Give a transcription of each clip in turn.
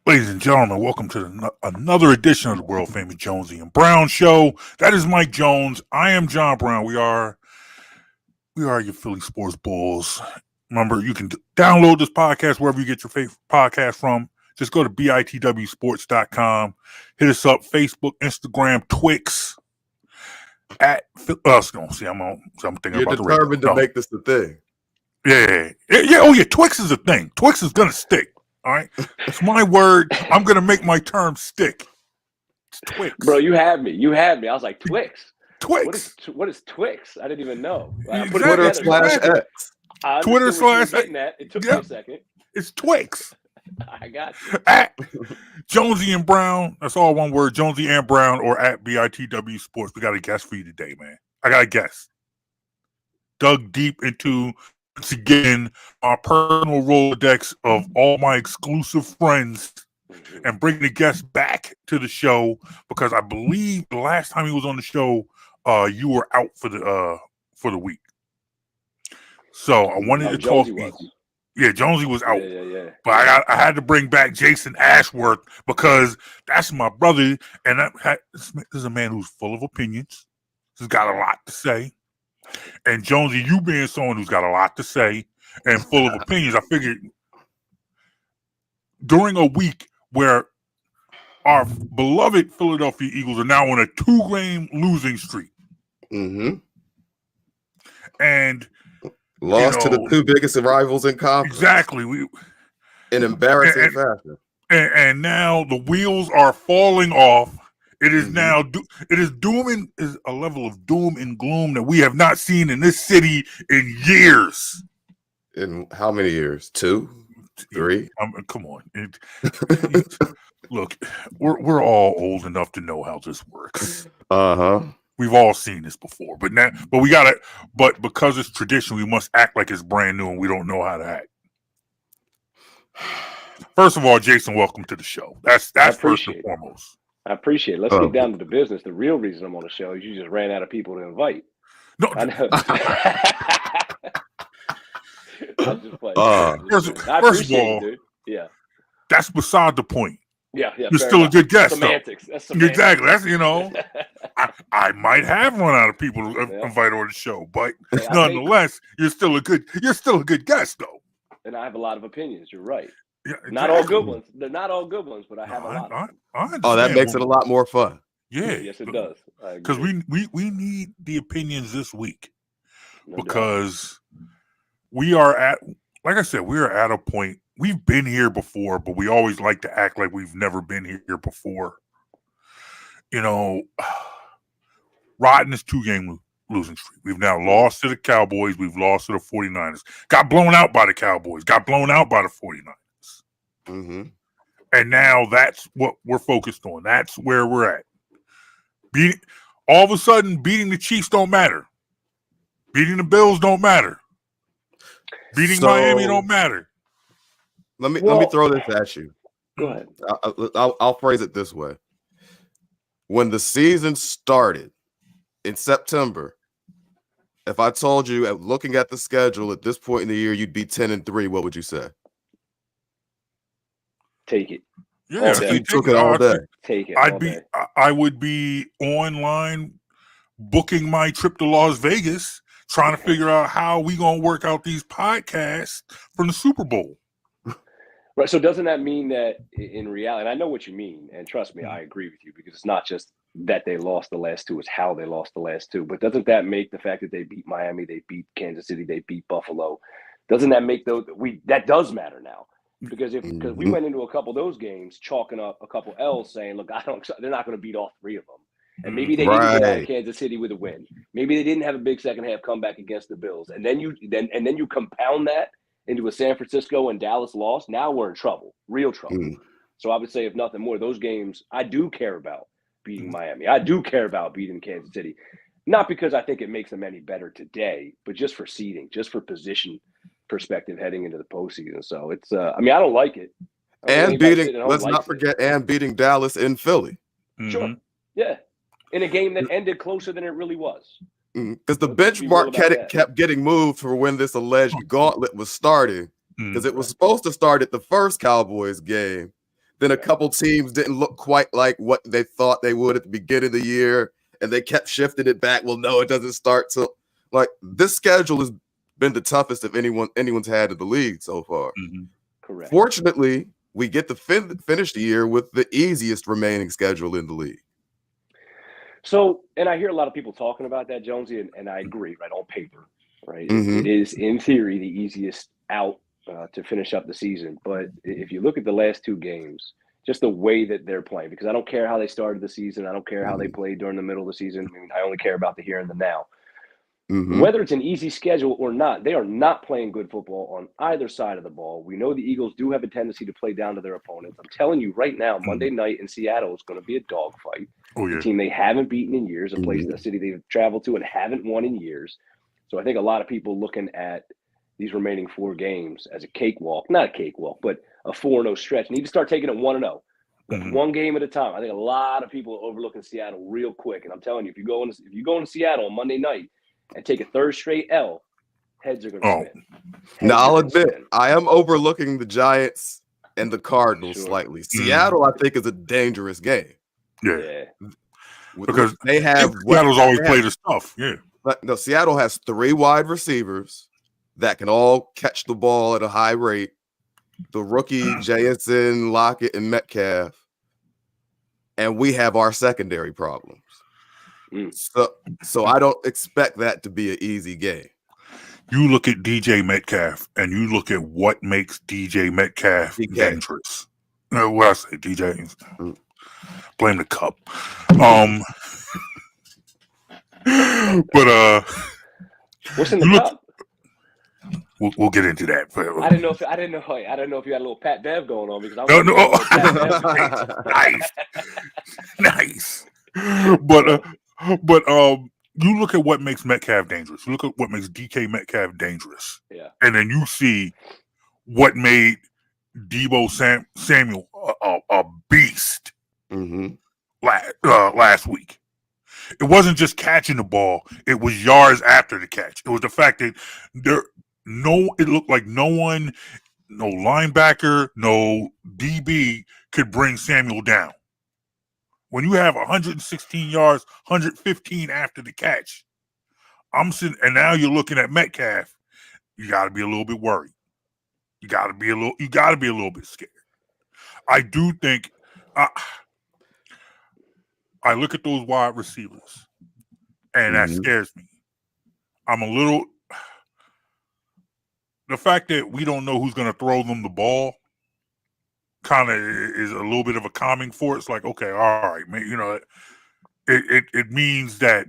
Ladies and gentlemen, welcome to another edition of the world famous Jonesy and Brown show. That is Mike Jones. I am John Brown. We are your Philly sports bulls. Remember, you can download this podcast wherever you get your favorite podcast from. Just go to bitwsports.com. Hit us up, Facebook, Instagram, Twix. I'm thinking You're about the radio. determined to make this the thing. Yeah. Oh yeah, Twix is a thing. Twix is gonna stick. All right, it's my word. I'm gonna make my term stick. It's Twix, bro. You had me. I was like Twix. Twix. What is Twix? I didn't even know. Twitter/X. Twitter/X. It took me a second. It's Twix. I got you. At Jonesy and Brown. That's all one word. Jonesy and Brown, or at BITW Sports. We got a guest for you today, man. I got a guest. Dug deep into, once again, our personal Rolodex of all my exclusive friends, and bringing the guest back to the show because I believe the last time he was on the show, you were out for the week. So I wanted to talk to you. Yeah, Jonesy was out. Yeah. But I had to bring back Jason Ashworth because that's my brother, and this is a man who's full of opinions. He's got a lot to say. And Jonesy, you being someone who's got a lot to say and full of opinions, I figured during a week where our beloved Philadelphia Eagles are now on a 2-game losing streak. Mm-hmm. And lost to the two biggest rivals in conference. Exactly. In embarrassing fashion. And now the wheels are falling off. It is now is a level of doom and gloom that we have not seen in this city in years. In how many years? 2? 3? Come on. Look, we're all old enough to know how this works. Uh-huh. We've all seen this before, but because it's tradition, we must act like it's brand new and we don't know how to act. First of all, Jason, welcome to the show. That's first and foremost. I appreciate it. Let's get down to the business. The real reason I'm on the show is you just ran out of people to invite. No. I know. First of all, dude. Yeah. That's beside the point. Yeah. You're still a good guest, semantics. though. That's semantics. Exactly. That's I might have run out of people to invite on the show, but nonetheless, you're still a good guest, though. And I have a lot of opinions. You're right. Yeah, exactly. Not all good ones. They're not all good ones, but I have a lot. That makes it a lot more fun. Yeah. Yes, it does. Because we need the opinions this week because we are at, like I said, we are at a point. We've been here before, but we always like to act like we've never been here before. Riding this 2-game losing streak. We've now lost to the Cowboys. We've lost to the 49ers. Got blown out by the Cowboys. Got blown out by the 49ers. Mm-hmm. And now that's what we're focused on. That's where we're at. All of a sudden, beating the Chiefs don't matter. Beating the Bills don't matter. Beating Miami don't matter. Let me throw this at you. Go ahead. I'll phrase it this way. When the season started in September, if I told you, looking at the schedule at this point in the year, you'd be 10-3, what would you say? Take it. Yeah, you took it all day. Take it. I would be online booking my trip to Las Vegas, trying to figure out how we gonna work out these podcasts from the Super Bowl. Right. So doesn't that mean that in reality, and I know what you mean, and trust me, I agree with you, because it's not just that they lost the last two, it's how they lost the last two. But doesn't that make the fact that they beat Miami, they beat Kansas City, they beat Buffalo, doesn't that make that does matter now? Because we went into a couple of those games chalking up a couple L's, saying, look, they're not going to beat all 3 of them. And maybe they didn't get out of Kansas City with a win. Maybe they didn't have a big second half comeback against the Bills. And then you compound that into a San Francisco and Dallas loss. Now we're in trouble, real trouble. So I would say, if nothing more, those games, I do care about beating Miami. I do care about beating Kansas City. Not because I think it makes them any better today, but just for seeding, just for position perspective heading into the postseason. So it's, I don't like it. Let's not forget, beating Dallas in Philly. Sure. Yeah. In a game that ended closer than it really was. Because the benchmark kept getting moved for when this alleged gauntlet was starting. Because it was supposed to start at the first Cowboys game. Then a couple teams didn't look quite like what they thought they would at the beginning of the year, and they kept shifting it back. Well, no, it doesn't start till like this schedule has been the toughest of anyone's had in the league so far. Mm-hmm. Correct. Fortunately, we get to finish the year with the easiest remaining schedule in the league. So, and I hear a lot of people talking about that, Jonesy, and I agree, right, on paper, right? Mhm. It is, in theory, the easiest out to finish up the season. But if you look at the last two games, just the way that they're playing, because I don't care how they started the season. I don't care how they played during the middle of the season. I mean, I only care about the here and the now. Mhm. Whether it's an easy schedule or not, they are not playing good football on either side of the ball. We know the Eagles do have a tendency to play down to their opponents. I'm telling you right now, Monday night in Seattle is going to be a dogfight. Oh, The yeah. team they haven't beaten in years, a city they've traveled to and haven't won in years. So I think a lot of people looking at these remaining 4 games as a cakewalk, not a cakewalk, but a 4-0 stretch. Need to start taking it 1-0. That's one game at a time. I think a lot of people are overlooking Seattle real quick. And I'm telling you, if you go into Seattle on Monday night and take a third straight L, heads are going to spin. Now, I'll admit, I am overlooking the Giants and the Cardinals slightly. Seattle, I think, is a dangerous game. Yeah. Because they have Seattle's always played the stuff. Yeah. But no, Seattle has 3 wide receivers that can all catch the ball at a high rate. The rookie JSN, Lockett, and Metcalf. And we have our secondary problems. So I don't expect that to be an easy game. You look at DJ Metcalf and you look at what makes DJ Metcalf dangerous. What I say, DJ? Blame the cup. But what's in the cup? We'll get into that. I didn't know if you had a little Pat Bev going on because I was nice. But you look at what makes Metcalf dangerous. You look at what makes DK Metcalf dangerous. Yeah. And then you see what made Deebo Samuel a beast last week. It wasn't just catching the ball; it was yards after the catch. It was the fact that it looked like no linebacker, no DB could bring Samuel down. When you have 116 yards, 115 after the catch, I'm sitting, and now you're looking at Metcalf. You got to be a little bit worried. You got to be a little bit scared. I do think. I look at those wide receivers, and that scares me. I'm a little. The fact that we don't know who's going to throw them the ball kind of is a little bit of a calming force. Like, okay, all right, man, it means that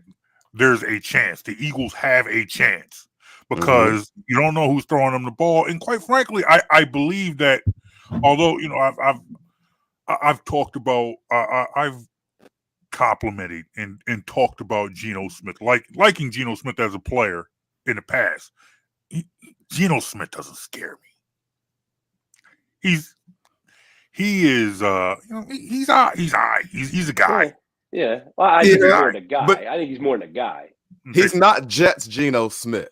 there's a chance. The Eagles have a chance because you don't know who's throwing them the ball. And quite frankly, I believe that although, I've talked about, I've complimented and talked about Geno Smith, liking Geno Smith as a player in the past. Geno Smith doesn't scare me. He's a guy. Yeah. Well, I think he's more than a guy. I think he's more than a guy. He's not Jets Geno Smith.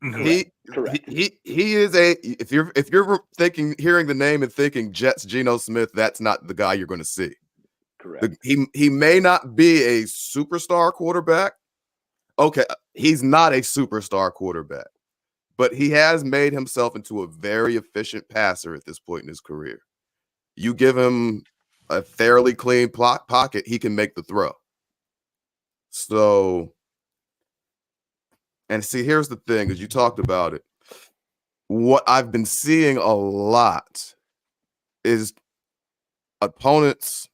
Correct. He is if you're hearing the name and thinking Jets Geno Smith, that's not the guy you're going to see. Correct. He may not be a superstar quarterback. Okay, he's not a superstar quarterback. But he has made himself into a very efficient passer at this point in his career. You give him a fairly clean pocket, he can make the throw. So, and see, here's the thing, as you talked about it, what I've been seeing a lot is opponents,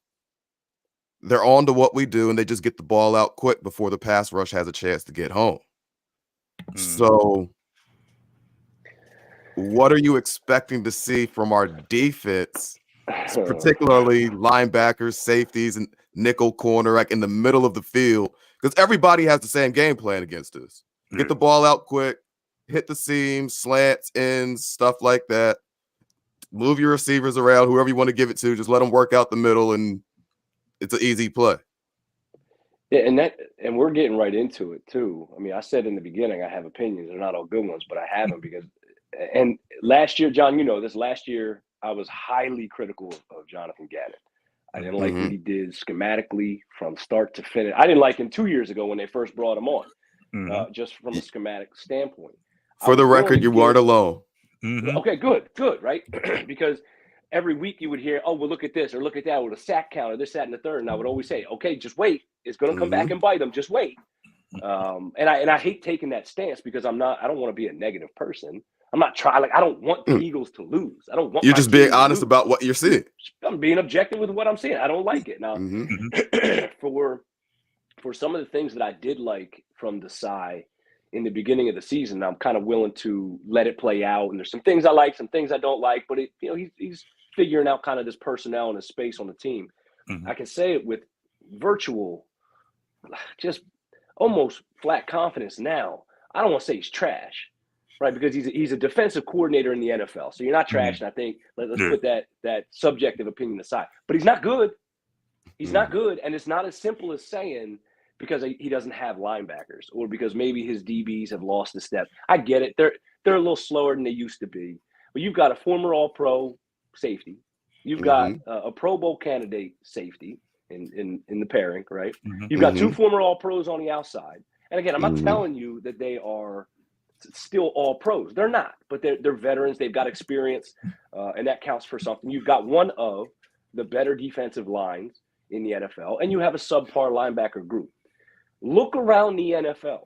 they're on to what we do, and they just get the ball out quick before the pass rush has a chance to get home. So, what are you expecting to see from our defense, particularly linebackers, safeties, and nickel corner, like in the middle of the field? Because everybody has the same game plan against us. Get the ball out quick, hit the seams, slants, ends, stuff like that. Move your receivers around, whoever you want to give it to. Just let them work out the middle, and it's an easy play. Yeah, and we're getting right into it too. I mean, I said in the beginning I have opinions. They're not all good ones, but I have them because. And last year, John, last year I was highly critical of Jonathan Gannon. I didn't like what he did schematically from start to finish. I didn't like him 2 years ago when they first brought him on, just from a schematic standpoint. For the record, you weren't alone. Okay, good, right? Because every week you would hear, oh, well, look at this or look at that with a sack counter, this, that, and the third. And I would always say, okay, just wait. It's going to come back and bite them. Just wait. And I hate taking that stance because I don't want to be a negative person. I'm not trying. Like, I don't want the Eagles to lose. I don't want. You're just being honest about what you're seeing. I'm being objective with what I'm seeing. I don't like it. Now, for some of the things that I did like from Desai in the beginning of the season, I'm kind of willing to let it play out. And there's some things I like, some things I don't like. But he's figuring out kind of this personnel and his space on the team. I can say it with virtual, just almost flat confidence now. I don't want to say he's trash. Right, because he's a defensive coordinator in the NFL, so you're not trash. And I think let's put that subjective opinion aside. But he's not good. He's not good, and it's not as simple as saying because he doesn't have linebackers or because maybe his DBs have lost a step. I get it; they're a little slower than they used to be. But you've got a former All-Pro safety, you've got a Pro Bowl candidate safety in the pairing, right? You've got two former All-Pros on the outside, and again, I'm not telling you that they are still all pros. They're not, but they're veterans. They've got experience, and that counts for something. You've got one of the better defensive lines in the NFL, and you have a subpar linebacker group. Look around the NFL.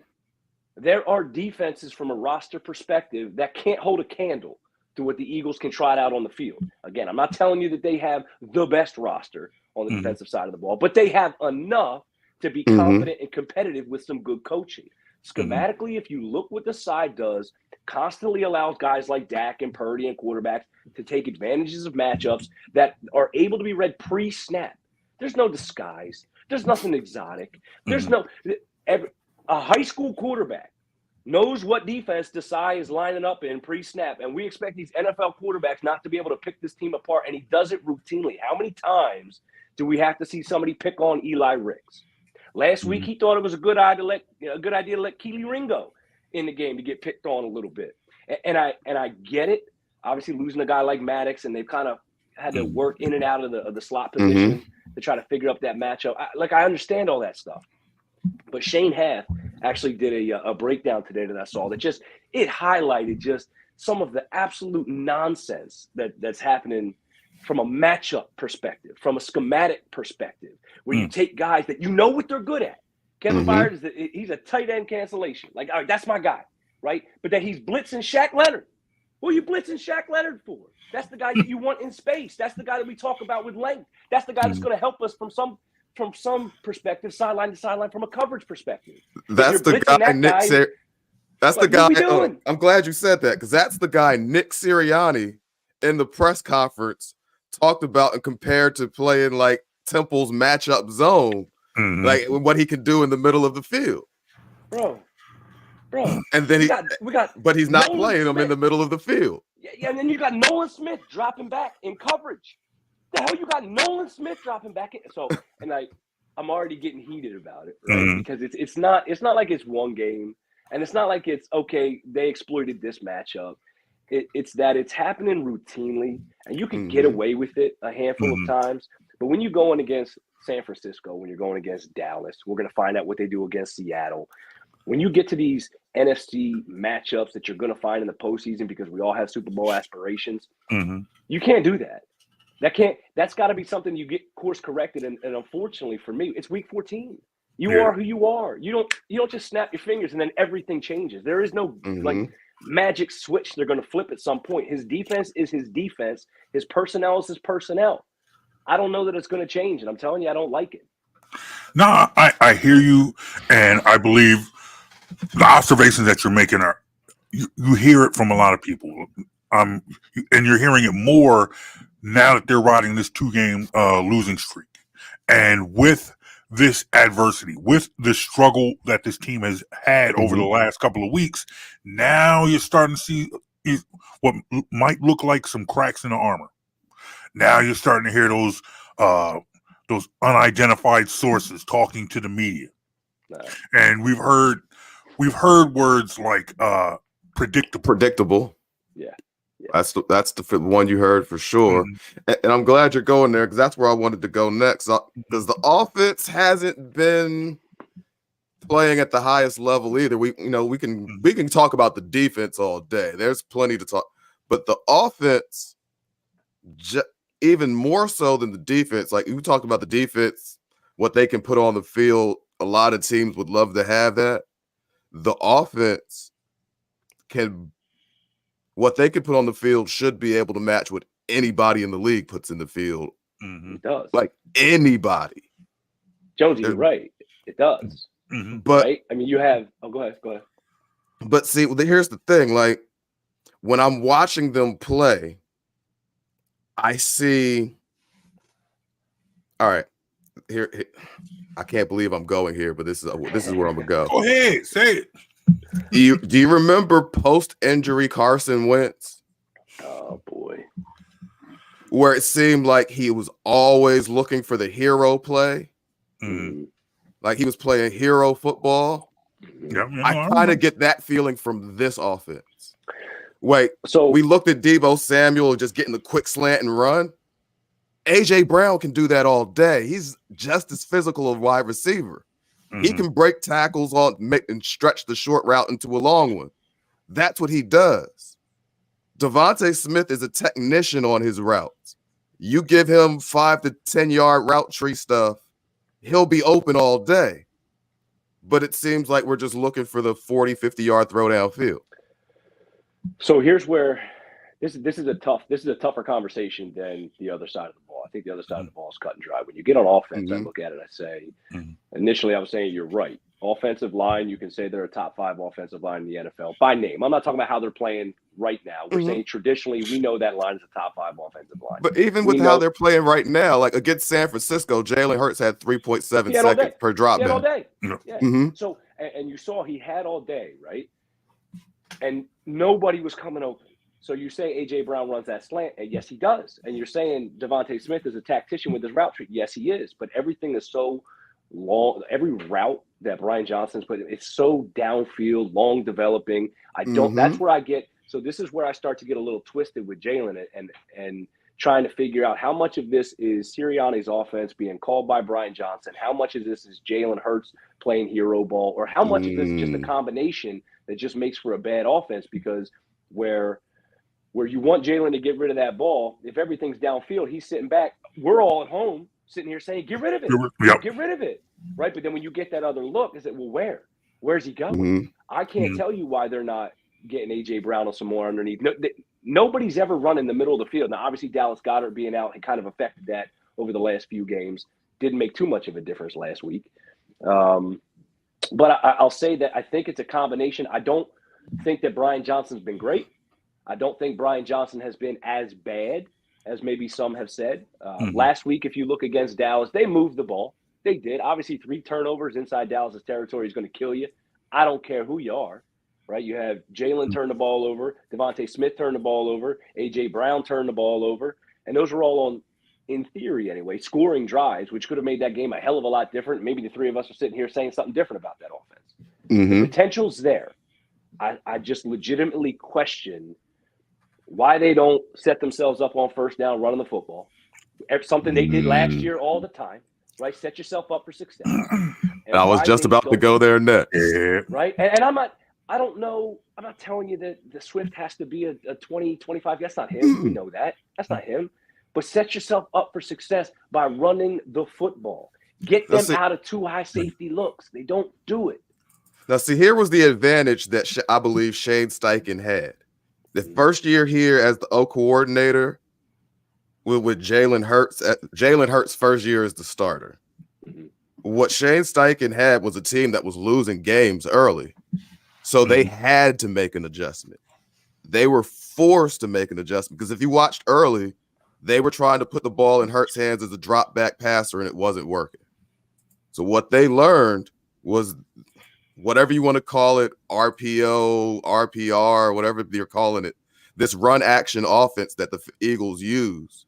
There are defenses from a roster perspective that can't hold a candle to what the Eagles can trot out on the field. Again, I'm not telling you that they have the best roster on the defensive side of the ball, but they have enough to be confident and competitive with some good coaching. Schematically, if you look what the side does, constantly allows guys like Dak and Purdy and quarterbacks to take advantages of matchups that are able to be read pre-snap. There's no disguise. There's nothing exotic. There's a high school quarterback knows what defense Desai is lining up in pre-snap, and we expect these NFL quarterbacks not to be able to pick this team apart, and he does it routinely. How many times do we have to see somebody pick on Eli Ricks? Last week, he thought it was a good idea to let Keely Ringo in the game to get picked on a little bit. And I get it. Obviously, losing a guy like Maddox, and they've kind of had to work in and out of the slot position to try to figure up that matchup. I understand all that stuff. But Shane Hath actually did a breakdown today that I saw that it highlighted just some of the absolute nonsense that's happening from a matchup perspective, from a schematic perspective, where you take guys that you know what they're good at. Kevin Byard he's a tight end cancellation. Like, all right, that's my guy, right? But that he's blitzing Shaq Leonard. What are you blitzing Shaq Leonard for? That's the guy that you want in space. That's the guy that we talk about with length. That's the guy that's going to help us from some perspective, sideline to sideline, from a coverage perspective. That's the guy, Nick. That's the guy. I'm glad you said that because that's the guy Nick Sirianni in the press conference talked about and compared to playing like Temple's matchup zone, like what he can do in the middle of the field, bro. And then but he's not playing him in the middle of the field. Yeah, and then you got Nolan Smith dropping back in coverage. The hell you got Nolan Smith dropping back in? So, and I'm already getting heated about it, right? Because it's not like it's one game, and it's not like it's okay. They exploited this matchup. It's that it's happening routinely, and you can get away with it a handful of times. But when you're going against San Francisco, when you're going against Dallas, we're going to find out what they do against Seattle. When you get to these NFC matchups that you're going to find in the postseason, because we all have Super Bowl aspirations, you can't do that. That's got to be something you get course corrected. And unfortunately for me, it's week 14. You are who you are. You don't just snap your fingers and then everything changes. There is no magic switch they're going to flip at some point. His defense is his defense. His personnel is his personnel. I don't know that it's going to change, and I'm telling you, I don't like it. No, I hear you, and I believe the observations that you're making are you hear it from a lot of people, and you're hearing it more now that they're riding this 2-game losing streak, and with this adversity, with the struggle that this team has had over the last couple of weeks, now you're starting to see what might look like some cracks in the armor. Now you're starting to hear those unidentified sources talking to the media, and we've heard words like predictable. Yeah. That's the one you heard for sure. And I'm glad you're going there because that's where I wanted to go next. Because the offense hasn't been playing at the highest level either. We can talk about the defense all day. There's plenty to talk, but the offense, even more so than the defense. Like you talked about the defense, what they can put on the field. A lot of teams would love to have that. The offense what they can put on the field should be able to match what anybody in the league puts in the field. It does. Like anybody. Jonesy, you're right. It does. But right? I mean, you have. Oh, go ahead. But see, here's the thing. Like when I'm watching them play, I see. All right, here. I can't believe I'm going here, but this is where I'm gonna go. Go ahead, say it. Do you remember post-injury Carson Wentz? Oh boy, where it seemed like he was always looking for the hero play, like he was playing hero football. I kind of get that feeling from this offense. So we looked at Deebo Samuel just getting the quick slant and run. AJ Brown can do that all day. He's just as physical a wide receiver. He can break tackles and stretch the short route into a long one. That's what he does. Devontae Smith is a technician on his routes. You give him 5 to 10 yard route tree stuff, he'll be open all day. But it seems like we're just looking for the 40, 50 yard throw downfield. So here's where this is a tougher conversation than the other side of the ball. I think the other side of the ball is cut and dry. When you get on offense, I look at it, I say, initially I was saying you're right. Offensive line, you can say they're a top 5 offensive line in the NFL by name. I'm not talking about how they're playing right now. We're saying traditionally we know that line is a top 5 offensive line. But even with how they're playing right now, like against San Francisco, Jalen Hurts had 3.7 seconds per drop back. All day. Yeah. So, and you saw he had all day, right? And nobody was coming open. So you say A.J. Brown runs that slant, and yes, he does. And you're saying Devontae Smith is a tactician with his route tree. Yes, he is. But everything is so long. Every route that Brian Johnson's put, it's so downfield, long developing. I don't. That's where I get. So this is where I start to get a little twisted with Jalen and trying to figure out how much of this is Sirianni's offense being called by Brian Johnson, how much of this is Jalen Hurts playing hero ball, or how much of this is just a combination that just makes for a bad offense. Because where you want Jalen to get rid of that ball, if everything's downfield, he's sitting back. We're all at home sitting here saying, get rid of it. Get rid of it. Right? But then when you get that other look, is it, well, where's he going? I can't tell you why they're not getting A.J. Brown or some more underneath. Nobody's ever run in the middle of the field. Now, obviously, Dallas Goedert being out had kind of affected that over the last few games. Didn't make too much of a difference last week. But I'll say that I think it's a combination. I don't think that Brian Johnson's been great. I don't think Brian Johnson has been as bad as maybe some have said. Last week, if you look against Dallas, they moved the ball. They did. Obviously, 3 turnovers inside Dallas's territory is going to kill you. I don't care who you are, right? You have Jalen turn the ball over, Devontae Smith turn the ball over, A.J. Brown turn the ball over, and those were all on, in theory anyway, scoring drives, which could have made that game a hell of a lot different. Maybe the 3 of us are sitting here saying something different about that offense. The potential's there. I just legitimately question why they don't set themselves up on first down running the football. Something they did last year all the time, right? Set yourself up for success. And I was just about to go there next. Right? And I don't know. I'm not telling you that the Swift has to be a 20, 25. That's not him. We know that. That's not him. But set yourself up for success by running the football. Get them out of 2 high safety looks. They don't do it. Now, see, here was the advantage that I believe Shane Steichen had. The first year here as the O coordinator with Jalen Hurts. Jalen Hurts' first year as the starter. What Shane Steichen had was a team that was losing games early. So they had to make an adjustment. They were forced to make an adjustment because if you watched early, they were trying to put the ball in Hurts' hands as a drop back passer and it wasn't working. So what they learned was whatever you want to call it, RPO, RPR, whatever you're calling it, this run action offense that the Eagles use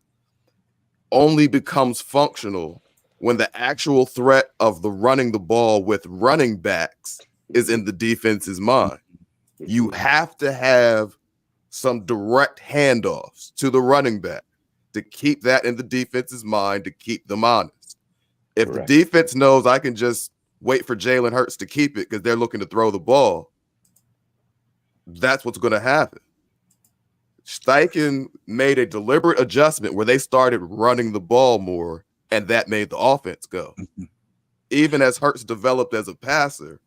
only becomes functional when the actual threat of the running the ball with running backs is in the defense's mind. You have to have some direct handoffs to the running back to keep that in the defense's mind, to keep them honest. If Correct. the defense knows I can just wait for Jalen Hurts to keep it because they're looking to throw the ball, that's what's going to happen. Steichen made a deliberate adjustment where they started running the ball more, and that made the offense go. Even as Hurts developed as a passer,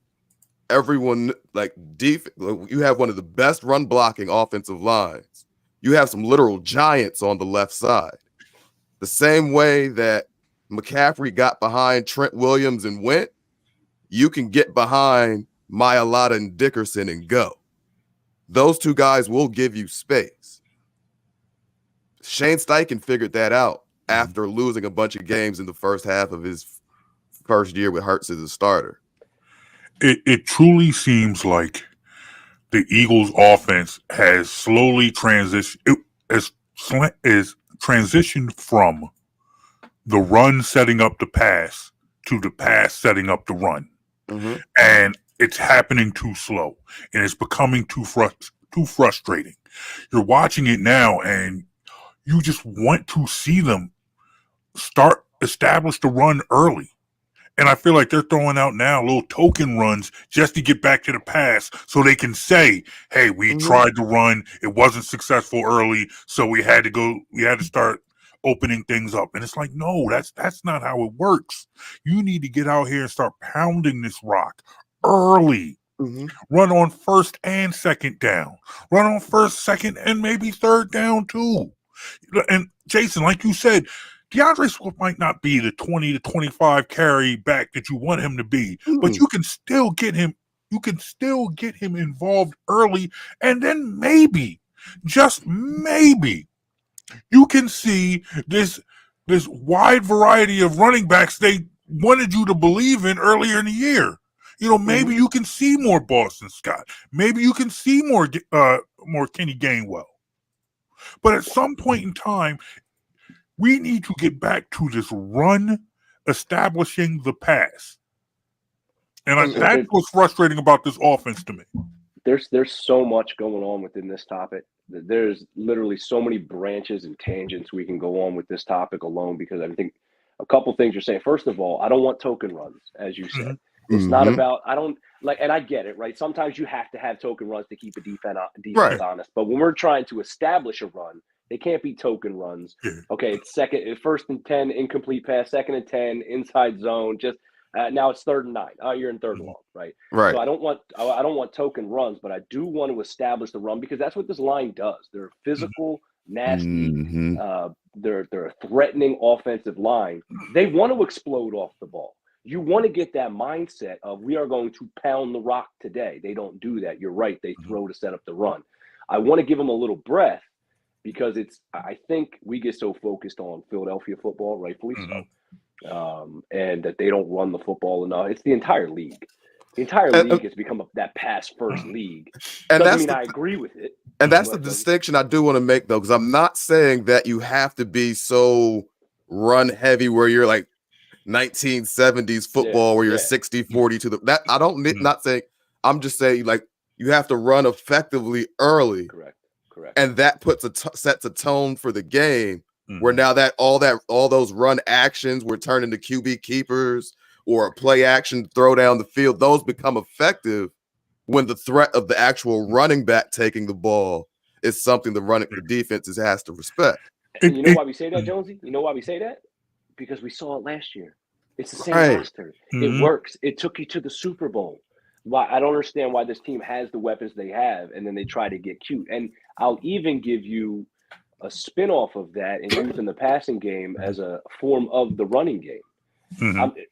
everyone, you have one of the best run blocking offensive lines. You have some literal giants on the left side. The same way that McCaffrey got behind Trent Williams and went, you can get behind Mailata and Dickerson and go. Those two guys will give you space. Shane Steichen figured that out after losing a bunch of games in the first half of his first year with Hurts as a starter. It truly seems like the Eagles' offense has slowly transitioned from the run setting up the pass to the pass setting up the run. Mm-hmm. And it's happening too slow, and it's becoming too frustrating. You're watching it now, and you just want to see them establish the run early. And I feel like they're throwing out now little token runs just to get back to the pass so they can say, hey, we tried to run. It wasn't successful early, so we had to start opening things up. And it's like, no, that's not how it works. You need to get out here and start pounding this rock early. Run on first and second down. Run on first, second, and maybe third down too. And Jason, like you said, DeAndre Swift might not be the 20 to 25 carry back that you want him to be, but you can still get him. You can still get him involved early, and then maybe, just maybe, you can see this wide variety of running backs they wanted you to believe in earlier in the year. You know, maybe you can see more Boston Scott. Maybe you can see more Kenny Gainwell. But at some point in time, we need to get back to this run establishing the pass. And that's what's frustrating about this offense to me. There's so much going on within this topic. There's literally so many branches and tangents we can go on with this topic alone, because I think a couple things you're saying. First of all, I don't want token runs, as you said. It's not about, I don't like, and I get it, right? Sometimes you have to have token runs to keep a defense honest. But when we're trying to establish a run, they can't be token runs. Okay, it's first and 10, incomplete pass, second and 10, inside zone. Just now it's 3rd and 9. Oh, you're in 3rd and long, right? Right. So I don't want token runs, but I do want to establish the run, because that's what this line does. They're physical, nasty. They're a threatening offensive line. They want to explode off the ball. You want to get that mindset of, we are going to pound the rock today. They don't do that. You're right. They throw to set up the run. I want to give them a little breath, because I think we get so focused on Philadelphia football, rightfully so, and that they don't run the football enough. It's the entire league. The entire league has become that pass-first league. And Doesn't mean I agree with it. And that's the distinction I do want to make, though, because I'm not saying that you have to be so run-heavy where you're like 1970s football where you're 60-40 to that. I don't not saying. I'm just saying, like, you have to run effectively early. Correct. And that sets a tone for the game, where now that all those run actions were turned into QB keepers or a play action throw down the field. Those become effective when the threat of the actual running back taking the ball is something the defense has to respect. And you know why we say that, Jonesy? You know why we say that? Because we saw it last year. It's the same roster. It works. It took you to the Super Bowl. Why I don't understand why this team has the weapons they have, and then they try to get cute. And I'll even give you a spin-off of that and using the passing game as a form of the running game.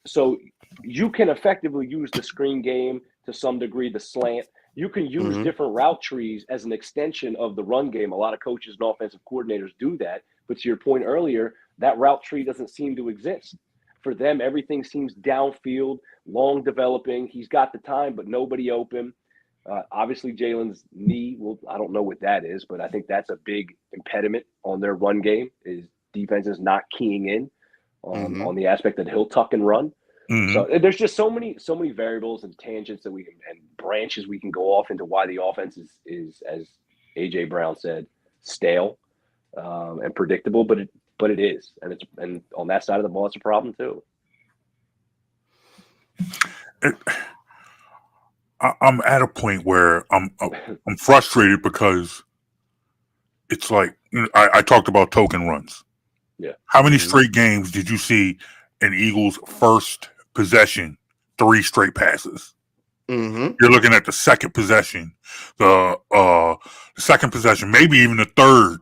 So you can effectively use the screen game to some degree, the slant. You can use different route trees as an extension of the run game. A lot of coaches and offensive coordinators do that. But to your point earlier, that route tree doesn't seem to exist. For them, everything seems downfield, long developing. He's got the time, but nobody open. Obviously, Jalen's knee, I don't know what that is, but I think that's a big impediment on their run game, is defenses not keying in on the aspect that he'll tuck and run. So there's just so many variables and tangents that and branches we can go off into why the offense is as AJ Brown said, stale and predictable, but it is, and on that side of the ball, it's a problem too. I'm at a point where I'm frustrated because it's like, I talked about token runs. Yeah. How many straight games did you see an Eagles first possession, 3 straight passes? You're looking at the second possession, the second possession, maybe even the third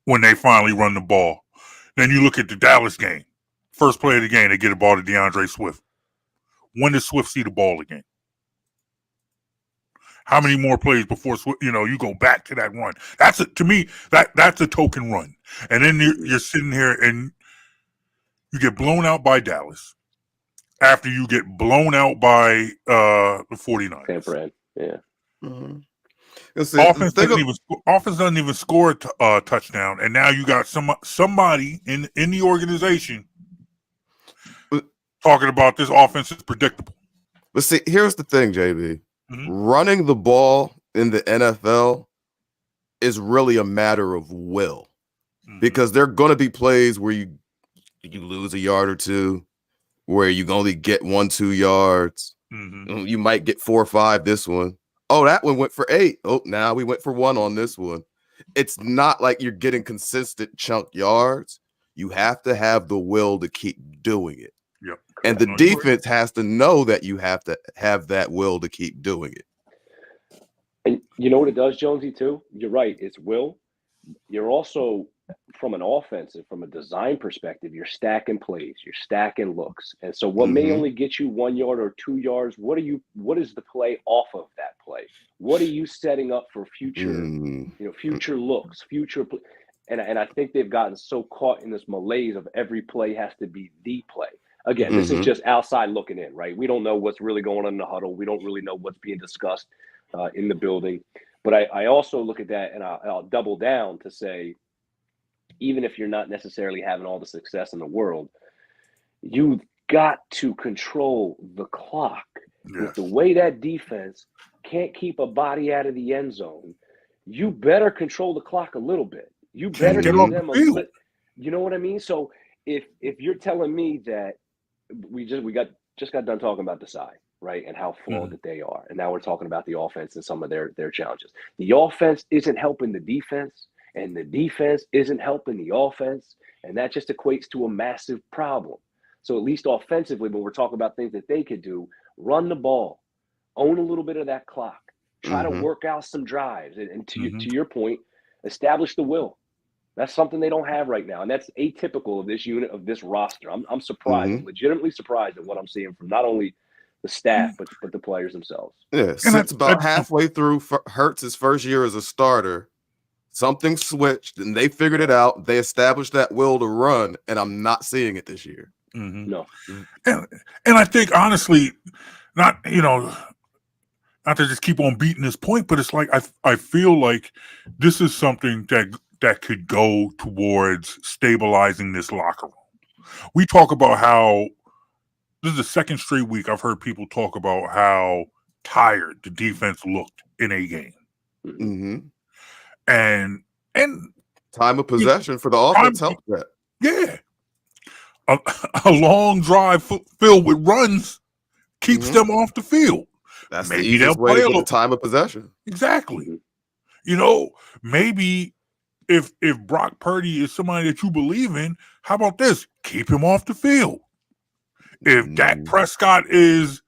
when they finally run the ball. Then you look at the Dallas game. First play of the game, they get a ball to DeAndre Swift. When does Swift see the ball again? How many more plays before you go back to that run? To me, that's a token run. And then you're sitting here and you get blown out by Dallas after you get blown out by the 49ers. Yeah. Offense doesn't even score a touchdown, and now you got somebody in the organization talking about this offense is predictable. But see, here's the thing, JB. Running the ball in the NFL is really a matter of will, because there are going to be plays where you lose a yard or two, where you only get 1-2 yards. You might get 4 or 5 this one. Oh, that one went for 8. Oh, now we went for 1 on this one. It's not like you're getting consistent chunk yards. You have to have the will to keep doing it. Yep. And the defense has to know that you have to have that will to keep doing it. And you know what it does, Jonesy, too? You're right. It's will. You're also, from an offensive, from a design perspective, you're stacking plays, you're stacking looks. And so what may only get you 1 yard or 2 yards, what is the play off of that play? What are you setting up for future, future looks, and I think they've gotten so caught in this malaise of every play has to be the play. Again, this is just outside looking in, right? We don't know what's really going on in the huddle. We don't really know what's being discussed in the building. But I also look at that, and I'll double down to say, even if you're not necessarily having all the success in the world, you've got to control the clock. With the way that defense can't keep a body out of the end zone, you better control the clock a little bit. You better give them a little. You know what I mean? So if you're telling me that we just got done talking about Desai, right, and how flawed that they are, and now we're talking about the offense and some of their challenges. The offense isn't helping the defense, and the defense isn't helping the offense, and that just equates to a massive problem. So at least offensively, when we're talking about things that they could do, run the ball, own a little bit of that clock, try to work out some drives, and to your point, establish the will. That's something they don't have right now, and that's atypical of this unit, of this roster. I'm surprised, I'm legitimately surprised at what I'm seeing from not only the staff but the players themselves. Yeah, since about halfway through Hurts' first year as a starter, something switched, and they figured it out. They established that will to run, and I'm not seeing it this year. No, and I think honestly, not to just keep on beating this point, but it's like I feel like this is something that could go towards stabilizing this locker room. We talk about how this is the second straight week I've heard people talk about how tired the defense looked in a game. And time of possession for the offense helped that. Yeah. A long drive filled with runs keeps them off the field. That's maybe the easiest way to get time of possession. Exactly. Maybe if Brock Purdy is somebody that you believe in, how about this? Keep him off the field. If Dak Prescott is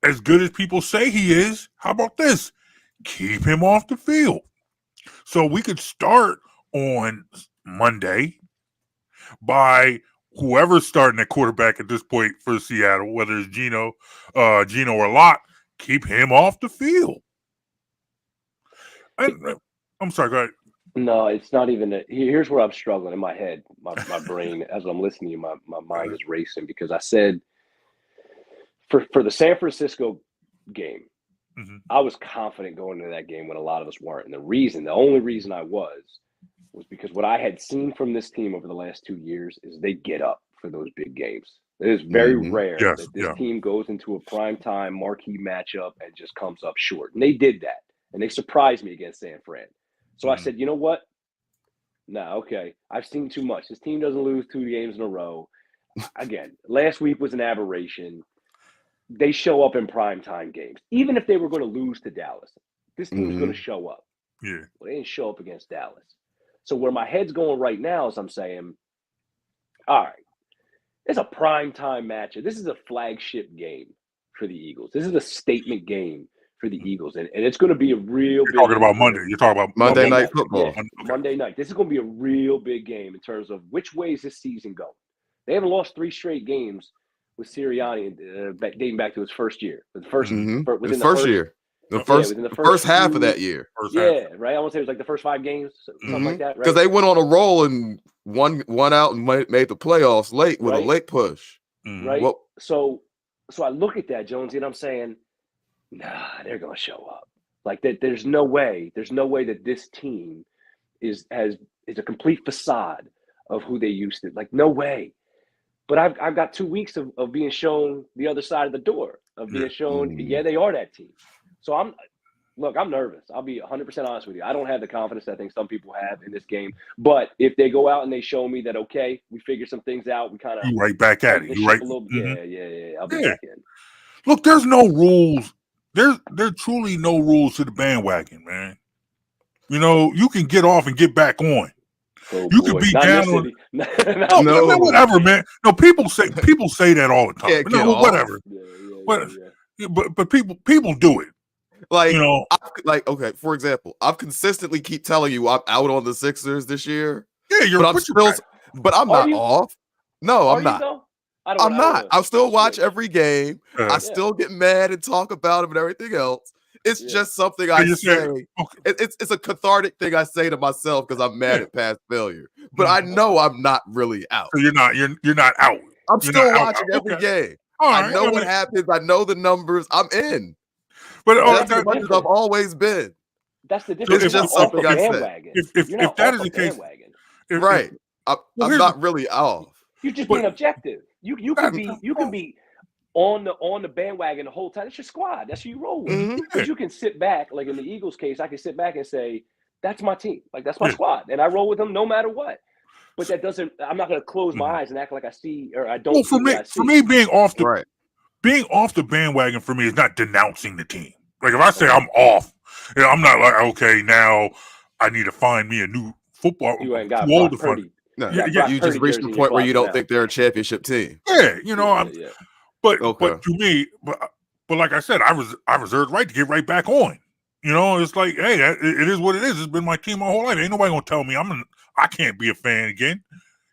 as good as people say he is, how about this? Keep him off the field. So we could start on Monday by whoever's starting at quarterback at this point for Seattle, whether it's Geno or Locke, keep him off the field. I'm sorry, go ahead. No, it's not even here's where I'm struggling in my head, my brain, as I'm listening, my mind is racing, because I said for the San Francisco game, I was confident going into that game when a lot of us weren't. And the only reason I was because what I had seen from this team over the last 2 years is they get up for those big games. It is very rare that this team goes into a primetime marquee matchup and just comes up short. And they did that. and they surprised me against San Fran. So I Mhm. said, you know what? Nah, okay. I've seen too much. This team doesn't lose 2 games in a row. Again, last week was an aberration. They show up in primetime games. Even if they were going to lose to Dallas, this team's going to show up. Yeah. Well, they didn't show up against Dallas. So where my head's going right now is I'm saying, all right, it's a primetime matchup. This is a flagship game for the Eagles. This is a statement game for the Eagles. And it's going to be a real You're big talking about game. Monday. You're talking about Monday night night. football. Yeah, Monday night. This is going to be a real big game in terms of which way is this season going. They haven't lost 3 straight games with Sirianni dating back to his first year. The first, within His the first year. The within the first half few- of that year. Yeah, right. I want to say it was like the first 5 games, something like that, right? Because they went on a roll and won out and made the playoffs late with a late push. Right. Well, so I look at that, Jonesy, and I'm saying, nah, they're gonna show up. Like that, there's no way that this team is a complete facade of who they used to. Like, no way. But I've got 2 weeks of being shown the other side of the door, of being shown, they are that team. So I'm nervous. I'll be 100% honest with you. I don't have the confidence I think some people have in this game. But if they go out and they show me that, okay, we figure some things out, we kind of right back at it. You right. A little, yeah. I'll be back in. Look, there's no rules. There's truly no rules to the bandwagon, man. You know, you can get off and get back on. Oh, you could be not down on. No, whatever, man. No, people say that all the time. No, whatever. But people do it. Like, you know, okay, for example, I've consistently keep telling you I'm out on the Sixers this year. Yeah, but I'm not off. No, I'm not. I'm not. I'll still watch every game. I still get mad and talk about them and everything else. It's just something I say. It's a cathartic thing I say to myself because I'm mad at past failure. But I know I'm not really out. So you're not out. I'm still watching every game. I know what happens. I know the numbers. I'm in. But that's as much as I've always been. That's the difference. It's just something I say. If that is the case, right? I'm not really off. You're just being objective. You can be on the bandwagon the whole time. It's your squad. That's who you roll with. But you can sit back, like in the Eagles case, I can sit back and say, that's my team. Like, that's my squad. And I roll with them no matter what. But that doesn't, I'm not going to close my eyes and act like I see or I don't. Well, for me, being off the bandwagon for me is not denouncing the team. Like, if I say I'm off, I'm not like, okay, now I need to find me a new football. You ain't got Brock Purdy. No, you just reached the point where you don't think they're a championship team. Yeah, But to me, but like I said, I reserved the right to get right back on. You know, it's like, hey, it is what it is. It's been my team my whole life. Ain't nobody gonna tell me I can't be a fan again.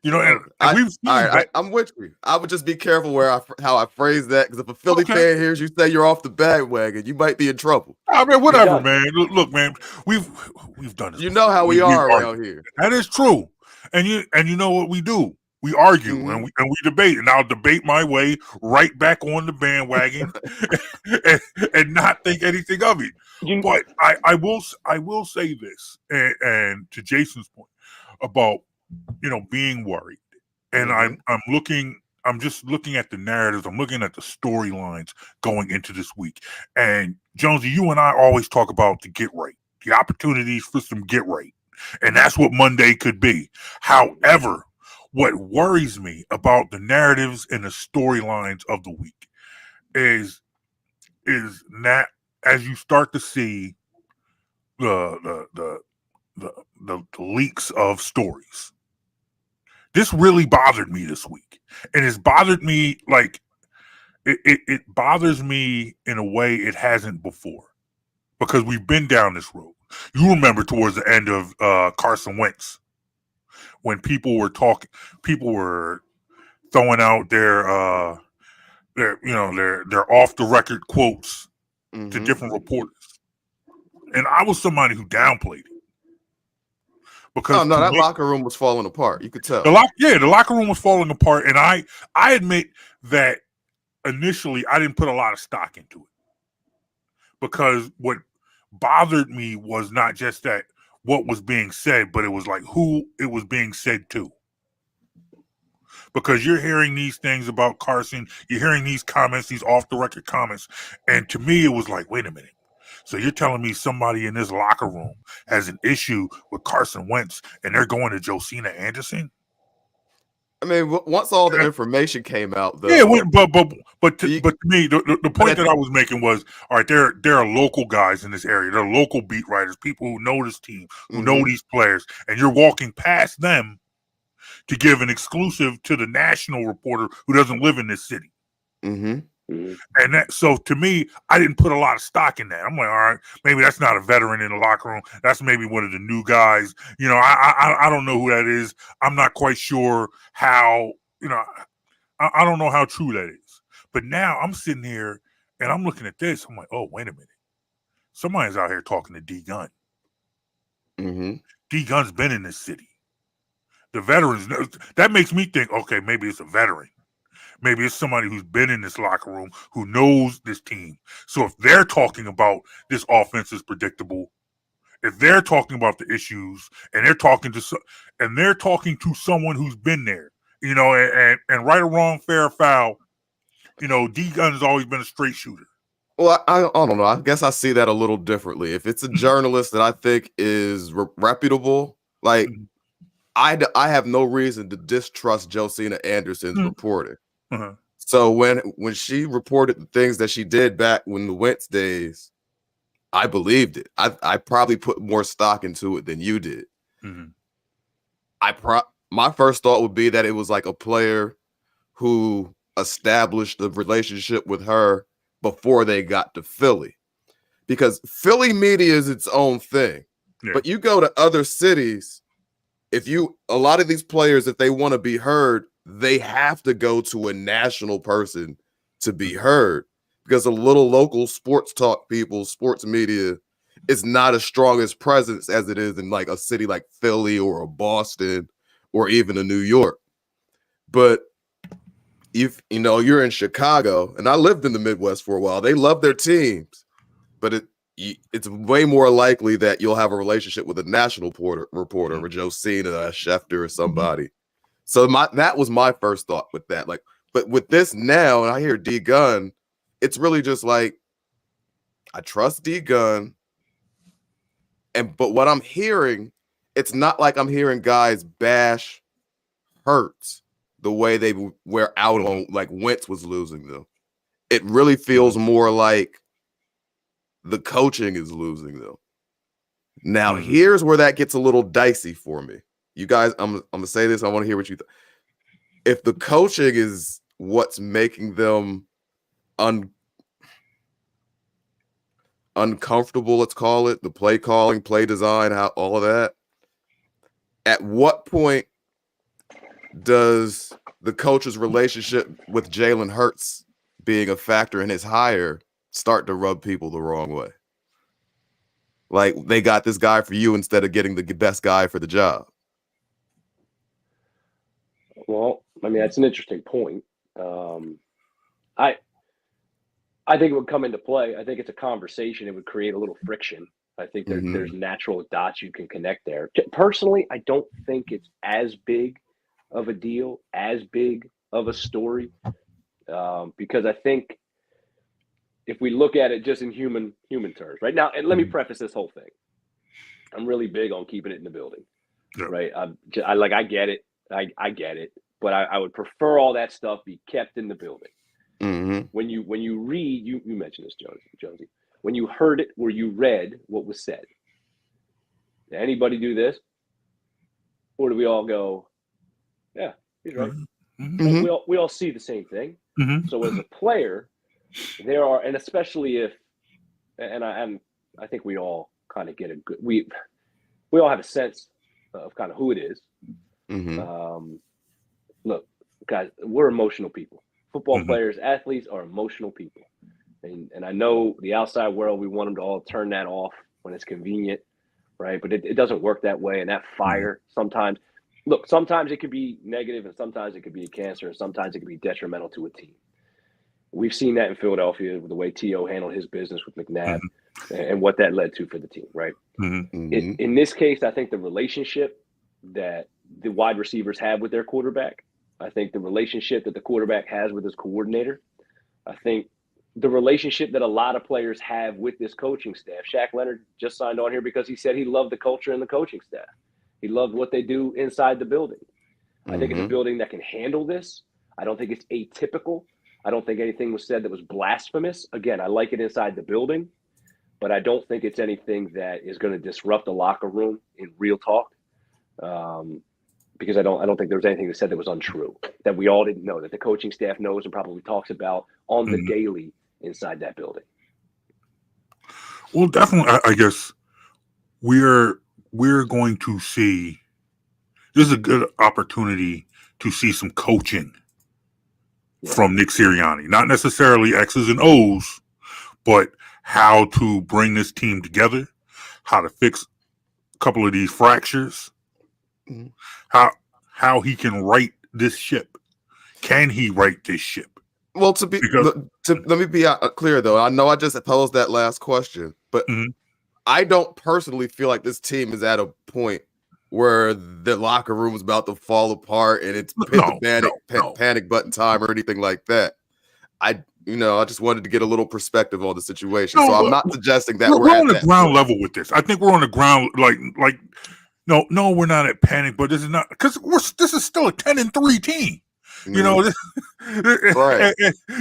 You know, and I'm with you. I would just be careful how I phrase that, because if a Philly fan hears you say you're off the bandwagon, you might be in trouble. I mean, whatever, man. Look, man, we've done this. You know how we are around here. That is true, and you know what we do. We argue and we debate, and I'll debate my way right back on the bandwagon and not think anything of it. But I will say this, and to Jason's point about being worried, and I'm just looking at the narratives. I'm looking at the storylines going into this week. And Jonesy, you and I always talk about the get right, the opportunities for some get right, and that's what Monday could be. However, what worries me about the narratives and the storylines of the week is that as you start to see the leaks of stories. This really bothered me this week, and it's bothered me like it bothers me in a way it hasn't before, because we've been down this road. You remember towards the end of Carson Wentz, when people were throwing out their off the record quotes to different reporters, and I was somebody who downplayed it. Because that locker room was falling apart. You could tell. The locker room was falling apart, and I admit that initially I didn't put a lot of stock into it, because what bothered me was not just that what was being said, but it was like who it was being said to. Because you're hearing these things about Carson, you're hearing these comments, these off the record comments, and to me it was like, wait a minute. So you're telling me somebody in this locker room has an issue with Carson Wentz and they're going to Josina Anderson? I mean, once all the information came out, though. Yeah, but to me, the point that I was making was, all right, there are local guys in this area. There are local beat writers, people who know this team, who know these players, and you're walking past them to give an exclusive to the national reporter who doesn't live in this city. And so to me, I didn't put a lot of stock in that. I'm like, all right, maybe that's not a veteran in the locker room. That's maybe one of the new guys. You know, I don't know who that is. I'm not quite sure how, you know, I don't know how true that is. But now I'm sitting here and I'm looking at this. I'm like, oh, wait a minute. Somebody's out here talking to D Gunn. D Gunn's been in this city. The veterans, that makes me think, okay, maybe it's a veteran. Maybe it's somebody who's been in this locker room, who knows this team. So if they're talking about this offense is predictable, if they're talking about the issues, and they're talking to someone who's been there, you know, and right or wrong, fair or foul, you know, D Gunn has always been a straight shooter. Well, I don't know. I guess I see that a little differently. If it's a journalist that I think is reputable, like I have no reason to distrust Josina Anderson's reporting. So when she reported the things that she did back when the Wentz days, I believed it. I probably put more stock into it than you did. My first thought would be that it was like a player who established the relationship with her before they got to Philly, because Philly media is its own thing. But you go to other cities, a lot of these players, if they want to be heard, they have to go to a national person to be heard, because a little local sports talk people, sports media is not as strong as presence as it is in like a city like Philly or a Boston or even a New York. But if you're in Chicago, and I lived in the Midwest for a while, they love their teams, but it's way more likely that you'll have a relationship with a national reporter, or Josina, a Schefter, or somebody. So that was my first thought with that. Like, but with this now, and I hear D Gunn, it's really just like, I trust D Gunn, but what I'm hearing, it's not like I'm hearing guys bash Hurts the way they were out on, like Wentz was losing them. It really feels more like the coaching is losing them. Now, here's where that gets a little dicey for me. You guys, I'm gonna say this. I want to hear what you think. If the coaching is what's making them uncomfortable, let's call it, the play calling, play design, all of that, at what point does the coach's relationship with Jalen Hurts being a factor in his hire start to rub people the wrong way? Like, they got this guy for you instead of getting the best guy for the job. Well, I mean, that's an interesting point. I think it would come into play. I think it's a conversation. It would create a little friction. I think there's natural dots you can connect there. Personally, I don't think it's as big of a deal, as big of a story, because I think if we look at it just in human terms, right now, and let me preface this whole thing. I'm really big on keeping it in the building, right? I get it. I get it, but I would prefer all that stuff be kept in the building. When you read, you mentioned this, Jonesy, when you heard it or you read what was said, did anybody do this? Or do we all go, yeah, he's right. We all see the same thing. So as a player, there are, and especially if, and I think we all kind of get a good, we all have a sense of kind of who it is. Look, guys, we're emotional people. Football players, athletes are emotional people. And I know the outside world, we want them to all turn that off when it's convenient, right? But it doesn't work that way. And that fire sometimes it could be negative, and sometimes it could be a cancer, and sometimes it could be detrimental to a team. We've seen that in Philadelphia with the way T.O. handled his business with McNabb and what that led to for the team, right? In this case, I think the relationship that the wide receivers have with their quarterback, I think the relationship that the quarterback has with his coordinator, I think the relationship that a lot of players have with this coaching staff. Shaq Leonard just signed on here because he said he loved the culture and the coaching staff. He loved what they do inside the building. I think it's a building that can handle this. I don't think it's atypical. I don't think anything was said that was blasphemous. Again, I like it inside the building, but I don't think it's anything that is going to disrupt the locker room in real talk. Because I don't think there was anything that said that was untrue, that we all didn't know, that the coaching staff knows and probably talks about on the daily inside that building. Well, definitely, I guess we're going to see. This is a good opportunity to see some coaching from Nick Sirianni. Not necessarily X's and O's, but how to bring this team together, how to fix a couple of these fractures, how he can right this ship. Can he right this ship? Well, let me be clear, though. I know I just posed that last question, but I don't personally feel like this team is at a point where the locker room is about to fall apart and it's panic button time or anything like that. I just wanted to get a little perspective on the situation. So I'm not suggesting that we're on the ground level with this. I think we're on the ground like no, we're not at panic, but this is not because this is still a 10-3 team. You know, right.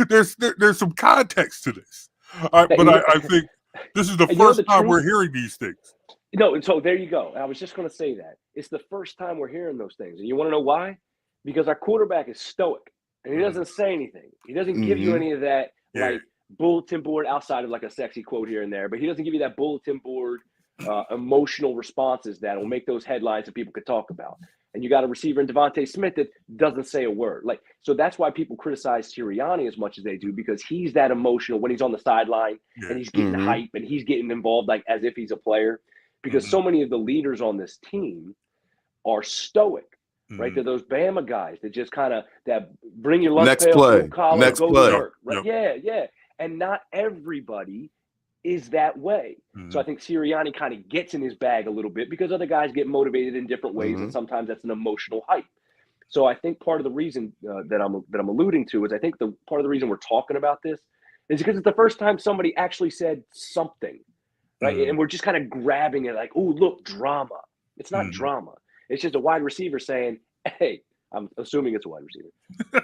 There's some context to this, but I think this is the first time we're hearing these things. No, so there you go. I was just going to say that it's the first time we're hearing those things, and you want to know why? Because our quarterback is stoic, and he doesn't say anything. He doesn't give you any of that like bulletin board outside of like a sexy quote here and there, but he doesn't give you that bulletin board emotional responses that will make those headlines that people could talk about. And you got a receiver in Devontae Smith that doesn't say a word. So that's why people criticize Sirianni as much as they do, because he's that emotional when he's on the sideline and he's getting hype and he's getting involved like as if he's a player. Because so many of the leaders on this team are stoic, right? They're those Bama guys that just kind of that bring your lunch pail, blue collar, go to work, right? Yeah. And not everybody is that way. So I think Sirianni kind of gets in his bag a little bit because other guys get motivated in different ways, and sometimes that's an emotional hype. So I think part of the reason that I'm alluding to is I think the part of the reason we're talking about this is because it's the first time somebody actually said something. Right. And we're just kind of grabbing it like, oh, look, drama. It's not drama. It's just a wide receiver saying, hey, I'm assuming it's a wide receiver.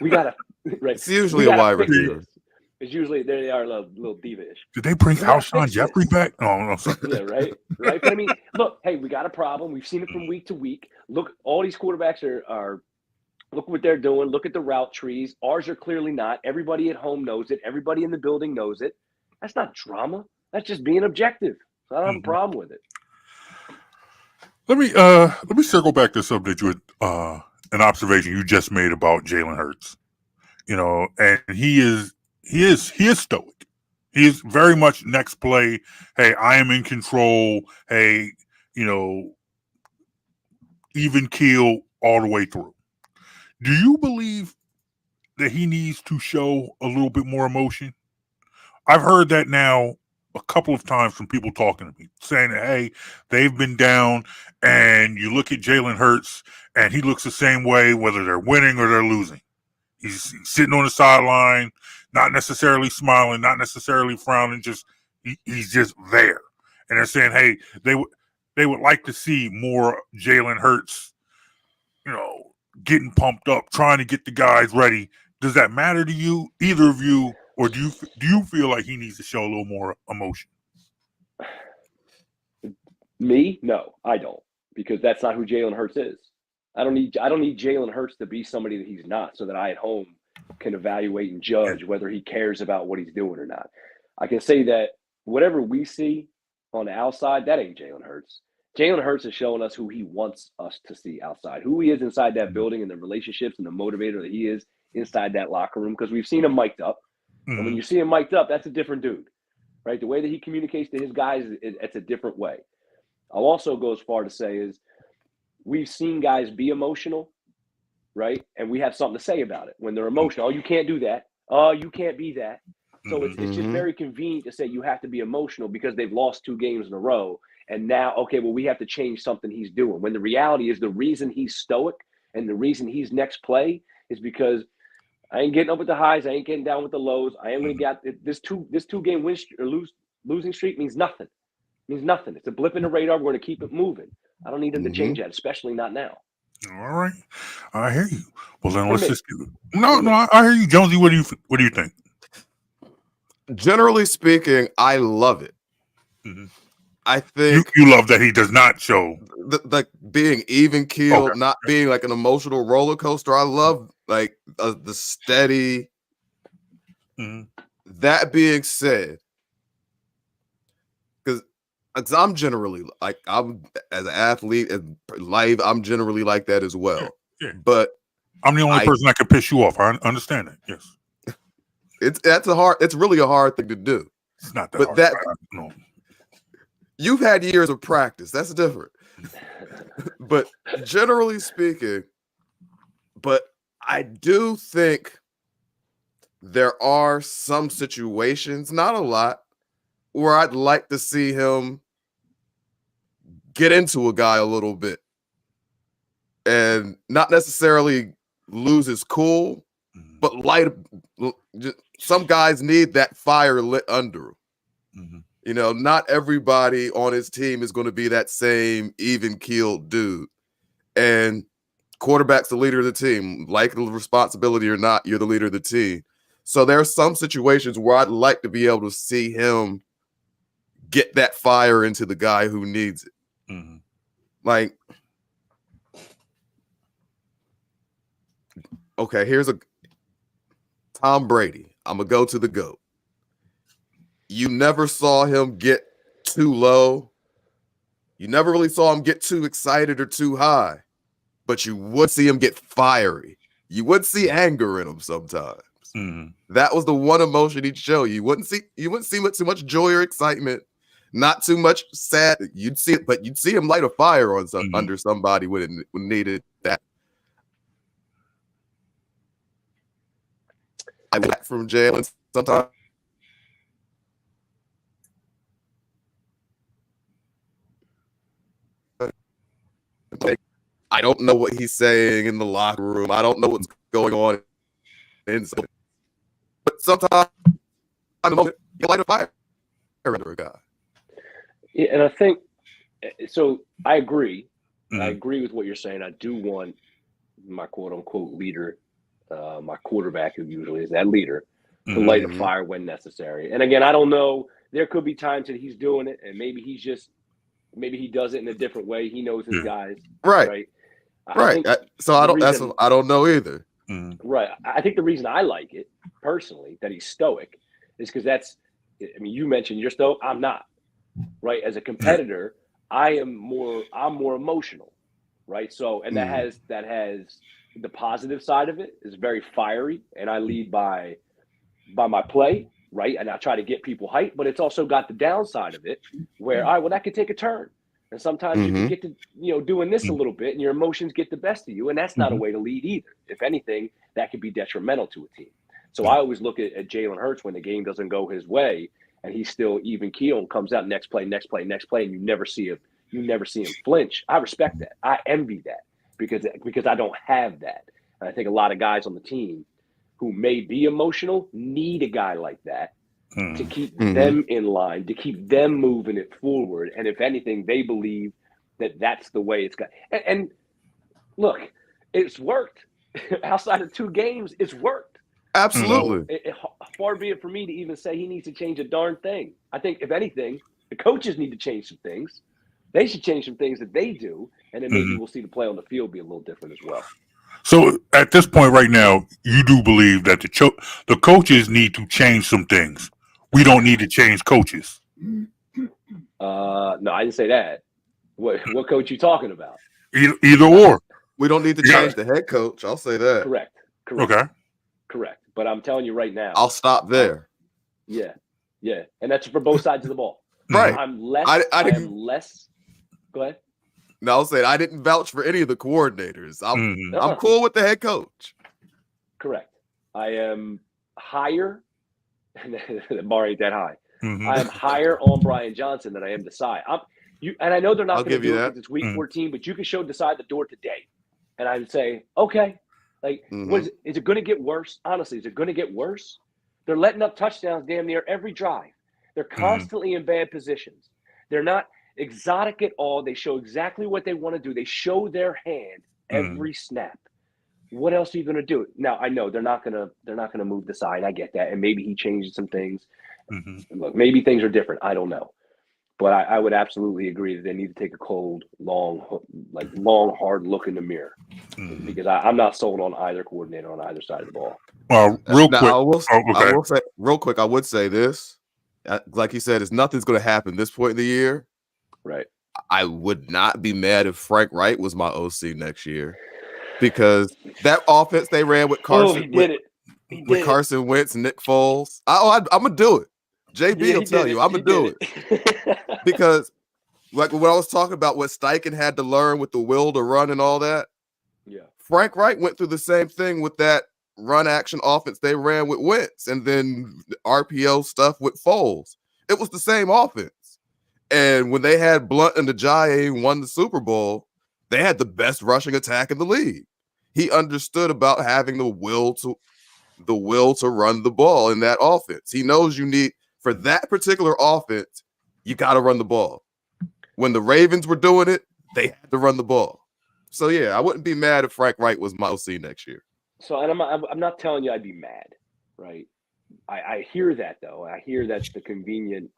We got to, right. It's usually a wide receiver. It's usually, they are a little diva-ish. Did they bring Alshon Jeffrey back? Oh, no, sorry. Yeah, right. But I mean, look, hey, we got a problem. We've seen it from week to week. Look, all these quarterbacks are look what they're doing. Look at the route trees. Ours are clearly not. Everybody at home knows it. Everybody in the building knows it. That's not drama. That's just being objective. So I don't have a problem with it. Let me circle back to something with an observation you just made about Jalen Hurts. You know, and he is stoic. He is very much next play. Hey, I am in control. Hey, even keel all the way through. Do you believe that he needs to show a little bit more emotion? I've heard that now a couple of times from people talking to me, saying that, hey, they've been down, and you look at Jalen Hurts, and he looks the same way whether they're winning or they're losing. He's sitting on the sideline, not necessarily smiling, not necessarily frowning, he's just there. And they're saying, hey, they would like to see more Jalen Hurts, getting pumped up, trying to get the guys ready. Does that matter to you, either of you? Or do you feel like he needs to show a little more emotion? Me? No, I don't, because that's not who Jalen Hurts is. I don't need Jalen Hurts to be somebody that he's not, so that I at home can evaluate and judge whether he cares about what he's doing or not. I can say that whatever we see on the outside, that ain't Jalen Hurts. Jalen Hurts is showing us who he wants us to see outside, who he is inside that building and the relationships and the motivator that he is inside that locker room, because we've seen him mic'd up. And when you see him mic'd up, that's a different dude, right? The way that he communicates to his guys, it's a different way. I'll also go as far to say is we've seen guys be emotional, right? And we have something to say about it when they're emotional. Oh, you can't do that. Oh, you can't be that. So it's just very convenient to say you have to be emotional because they've lost 2 games in a row. And now, okay, well, we have to change something he's doing. When the reality is the reason he's stoic and the reason he's next play is because I ain't getting up with the highs. I ain't getting down with the lows. I am going to get this two game win or losing streak means nothing. Means nothing. It's a blip in the radar. We're going to keep it moving. I don't need them to change that, especially not now. All right, I hear you. Well, then For let's me. just do it. No, I hear you, Jonesy. What do you think? Generally speaking, I love it. Mhm. I think you love that he does not show like being even keeled, not being like an emotional roller coaster. I love like the steady. Mhm. That being said, because I'm generally like I'm as an athlete and life, I'm generally like that as well. Yeah. But I'm the only person that can piss you off. I understand that. Yes, it's really a hard thing to do. it's not that But hard. No. You've had years of practice. That's different. But generally speaking, but I do think there are some situations, not a lot, where I'd like to see him get into a guy a little bit and not necessarily lose his cool, but some guys need that fire lit under them. Mm-hmm. You know, not everybody on his team is going to be that same even-keeled dude. And quarterback's the leader of the team. Like the responsibility or not, you're the leader of the team. So there are some situations where I'd like to be able to see him get that fire into the guy who needs it. Mm-hmm. Like, okay, here's a Tom Brady. I'm going to go to the GOAT. You never saw him get too low. You never really saw him get too excited or too high, but you would see him get fiery. You would see anger in him sometimes. Mm-hmm. That was the one emotion he'd show. You wouldn't see too much joy or excitement, not too much sad. You'd see it, but you'd see him light a fire on under somebody when it needed that. I went from Jalen sometimes. I don't know what he's saying in the locker room. I don't know what's going on inside. But sometimes you light a fire under a guy. Yeah, and I think so. I agree. Mm-hmm. I agree with what you're saying. I do want my quote unquote leader, my quarterback, who usually is that leader, to light a fire when necessary. And again, I don't know. There could be times that he's doing it, and maybe he does it in a different way. He knows his guys, right? Right. So I don't know either. Right. I think the reason I like it personally, that he's stoic, is because you mentioned you're stoic. I'm not. Right. As a competitor, I'm more emotional. Right. So, and that has the positive side of it is very fiery, and I lead by my play. Right. And I try to get people hyped, but it's also got the downside of it where, all right, well, that could take a turn. And sometimes you can get to, doing this a little bit and your emotions get the best of you. And that's not a way to lead either. If anything, that could be detrimental to a team. So I always look at Jalen Hurts when the game doesn't go his way and he's still even keel and comes out next play. And you never see him flinch. I respect that. I envy that because I don't have that. And I think a lot of guys on the team who may be emotional need a guy like that to keep them in line, to keep them moving it forward. And if anything, they believe that that's the way it's got. And look, it's worked. Outside of 2 games, it's worked. Absolutely. So far be it for me to even say he needs to change a darn thing. I think, if anything, the coaches need to change some things. They should change some things that they do, and then maybe we'll see the play on the field be a little different as well. So at this point right now, you do believe that the coaches need to change some things. We don't need to change coaches. No, I didn't say that. What coach you talking about? Either or. We don't need to change the head coach. I'll say that. Correct. Okay. Correct. But I'm telling you right now. I'll stop there. Yeah. And that's for both sides of the ball. Right. I'm less. Go ahead. No, I'll say I didn't vouch for any of the coordinators. I'm cool with the head coach. Correct. I am higher. The bar ain't that high. I am higher on Brian Johnson than I am Desai. And I know they're not going to do it because it's week 14, but you can show Desai the door today. And I'd say, okay, Like, is it going to get worse? Honestly, is it going to get worse? They're letting up touchdowns damn near every drive. They're constantly in bad positions. They're not exotic at all. They show exactly what they want to do. They show their hand every snap. What else are you going to do? Now, I know they're not going to move the side. I get that. And maybe he changes some things. Look, maybe things are different. I don't know. But I would absolutely agree that they need to take a cold, long, hard look in the mirror, because I'm not sold on either coordinator on either side of the ball. Real quick, I will say real quick. I would say this, like you said, nothing's going to happen this point in the year. Right. I would not be mad if Frank Wright was my OC next year, because that offense they ran with Carson, with Carson Wentz, Nick Foles. I'm gonna do it. JB will tell you, I'm gonna do it. Because, like when I was talking about what Steichen had to learn with the will to run and all that, Frank Wright went through the same thing with that run action offense they ran with Wentz, and then RPO stuff with Foles. It was the same offense. And when they had Blunt and Ajayi won the Super Bowl, they had the best rushing attack in the league. He understood about having the will to run the ball in that offense. He knows you need, for that particular offense, you got to run the ball. When the Ravens were doing it, they had to run the ball. So yeah, I wouldn't be mad if Frank Wright was my OC next year. So, and I'm not telling you I'd be mad, right? I hear that though. I hear that's the convenient,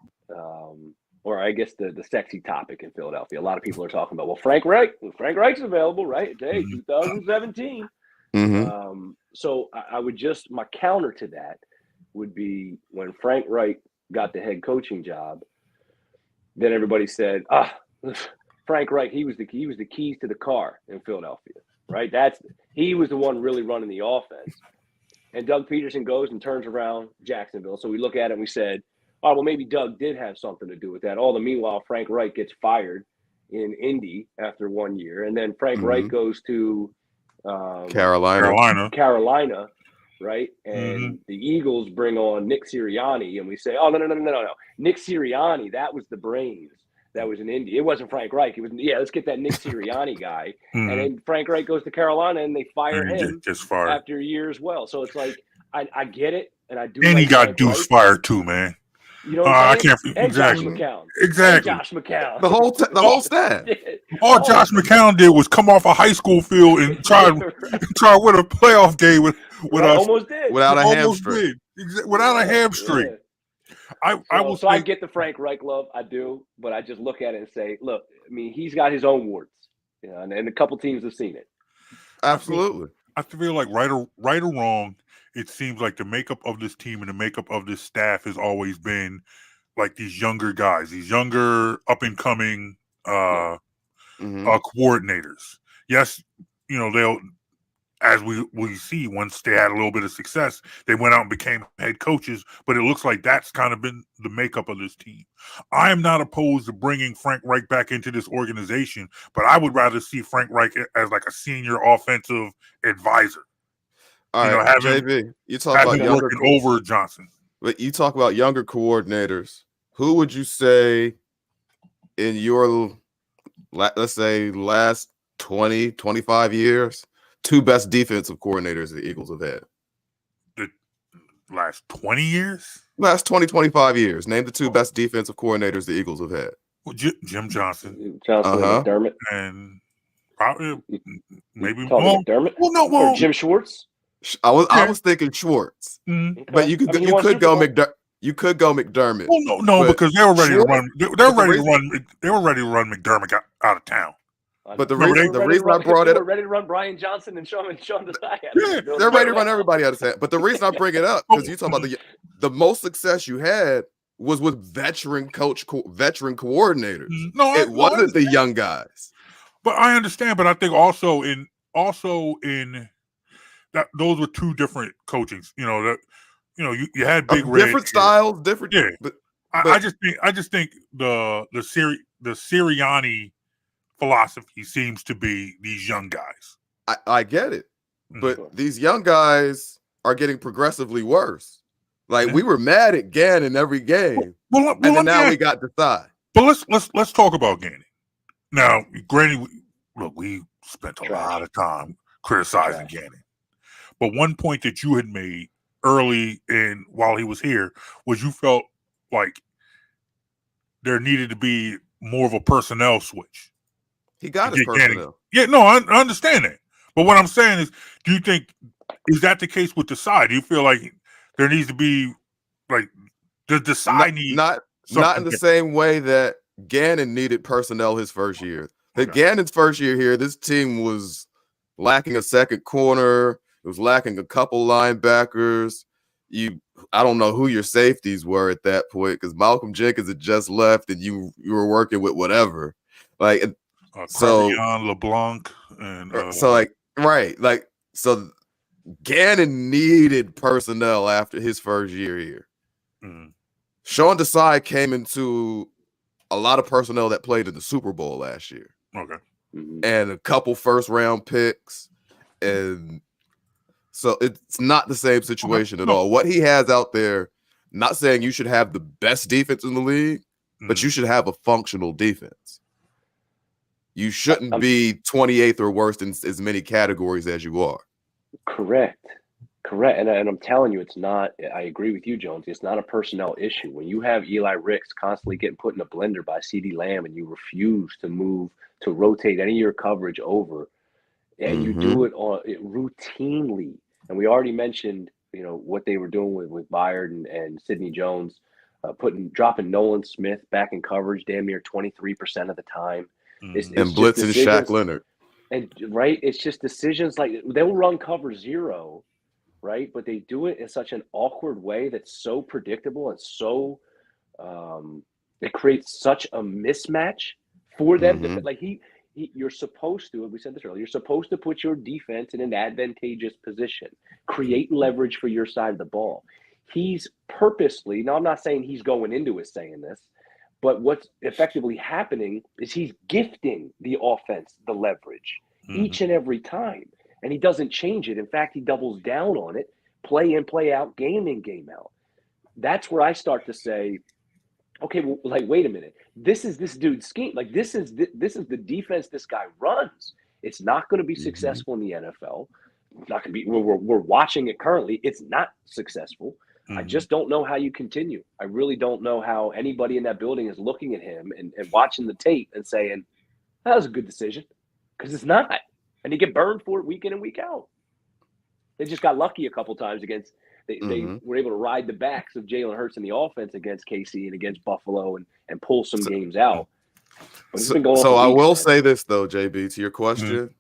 or I guess the sexy topic in Philadelphia. A lot of people are talking about, well, Frank Reich's available, right? Hey, 2017. So I would just, my counter to that would be, when Frank Reich got the head coaching job, then everybody said, Frank Reich, he was the keys to the car in Philadelphia, right? He was the one really running the offense. And Doug Peterson goes and turns around Jacksonville. So we look at it and we said, oh, well, maybe Doug did have something to do with that. All the meanwhile, Frank Reich gets fired in Indy after 1 year. And then Frank Reich goes to Carolina, right? And the Eagles bring on Nick Sirianni, and we say, oh, no. Nick Sirianni, that was the brains. That was in Indy. It wasn't Frank Reich. It was, let's get that Nick Sirianni guy. And then Frank Reich goes to Carolina, and they fire him after a year as well. So it's like, I get it, and I do. And he got Deuce fired too, man. You know what I'm saying? I can't. Exactly. Josh McCown. The whole staff. All Josh McCown did was come off a high school field and try to win a playoff game with us. Almost did. Without a hamstring. Without a hamstring. Yeah. I get the Frank Reich love, I do, but I just look at it and say, look, I mean, he's got his own warts, and a couple teams have seen it. Absolutely. I feel like right or wrong, it seems like the makeup of this team and the makeup of this staff has always been like these younger guys, these younger up and coming coordinators. Yes, they'll, as we see, once they had a little bit of success, they went out and became head coaches, but it looks like that's kind of been the makeup of this team. I am not opposed to bringing Frank Reich back into this organization, but I would rather see Frank Reich as like a senior offensive advisor. All right, JB, you talk about younger over Johnson. But you talk about younger coordinators. Who would you say in your, let's say, last 20, 25 years, two best defensive coordinators the Eagles have had? The last 20 years? Last 20, 25 years. Name the two best defensive coordinators the Eagles have had. Well, Jim Johnson. McDermott. And probably maybe McDermott. Or Jim Schwartz. I was thinking Schwartz, but you could go McDermott. Well, no, because they were ready to run. They were ready to run McDermott out of town. But the reason I brought it up, ready to run Brian Johnson and Sean Desai. Yeah, they're ready to run everybody out of town. But the reason I bring it up, because you talk about the most success you had was with veteran coordinators. No, it wasn't the young guys. But I understand. But I think also in that those were two different coachings. You had Big Red, different styles, different. Yeah, but I just think the Sirianni philosophy seems to be these young guys. I get it, but these young guys are getting progressively worse. Like we were mad at Gannon every game, and then now we got Desai. But let's talk about Gannon. Now, granted, we spent a lot of time criticizing Gannon. But one point that you had made early in while he was here was you felt like there needed to be more of a personnel switch. He got his personnel. Yeah, no, I understand that. But what I'm saying is, do you think is that the case with the side? Do you feel like there needs to be like the side need not in the same way that Gannon needed personnel his first year. Okay. Gannon's first year here, this team was lacking a second corner. It was lacking a couple linebackers. I don't know who your safeties were at that point because Malcolm Jenkins had just left and you were working with whatever. Like so LeBlanc and so Gannon needed personnel after his first year here. Mm. Sean Desai came into a lot of personnel that played in the Super Bowl last year. Okay. And a couple first-round picks. And so it's not the same situation at all. What he has out there, not saying you should have the best defense in the league, but you should have a functional defense. You shouldn't be 28th or worse in as many categories as you are. Correct. And I'm telling you, it's not. I agree with you, Jones. It's not a personnel issue. When you have Eli Ricks constantly getting put in a blender by CeeDee Lamb and you refuse to rotate any of your coverage over, and you do it routinely. And we already mentioned, what they were doing with Byard and Sidney Jones, dropping Nolan Smith back in coverage damn near 23% of the time. It's and blitzing Shaq Leonard. And it's just decisions like they'll run cover 0. Right, but they do it in such an awkward way that's so predictable and so it creates such a mismatch for them. Like you're supposed to, we said this earlier, you're supposed to put your defense in an advantageous position, create leverage for your side of the ball. He's purposely, now I'm not saying he's going into it saying this, but what's effectively happening is he's gifting the offense the leverage each and every time. And he doesn't change it. In fact, he doubles down on it, play in, play out, game in, game out. That's where I start to say, okay, well, wait a minute. This is this dude's scheme. This is the defense this guy runs. It's not going to be successful in the NFL. It's not going to be. We're watching it currently. It's not successful. I just don't know how you continue. I really don't know how anybody in that building is looking at him and watching the tape and saying, that was a good decision, because it's not. And they get burned for it week in and week out. They just got lucky a couple times against they were able to ride the backs of Jalen Hurts in the offense against KC and against Buffalo and pull some games out. But it's been going so I will man. say this though, JB, to your question.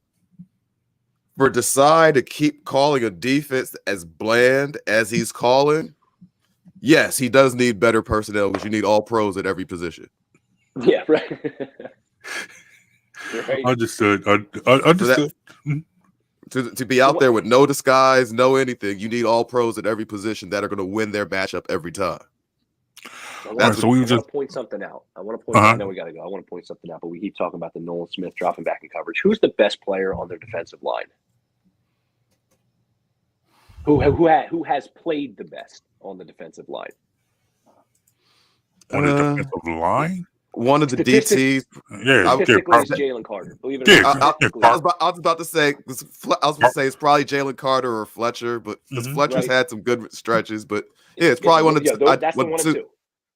For Desai to keep calling a defense as bland as he's calling, yes, he does need better personnel because you need all pros at every position. Yeah, right. Right. Understood. Understood. To be out there with no disguise, no anything, you need all pros at every position that are going to win their matchup every time. I want to point something out. I know we got to go. I want to point something out, but we keep talking about the Nolan Smith dropping back in coverage. Who's the best player on their defensive line? Who has played the best on the defensive line? On the defensive line? One of the DTs, statistically, it's Jalen Carter. Believe it or not, I was about to say it's probably Jalen Carter or Fletcher, but because Fletcher's had some good stretches, but it's probably one of the. That's the 1 and 2.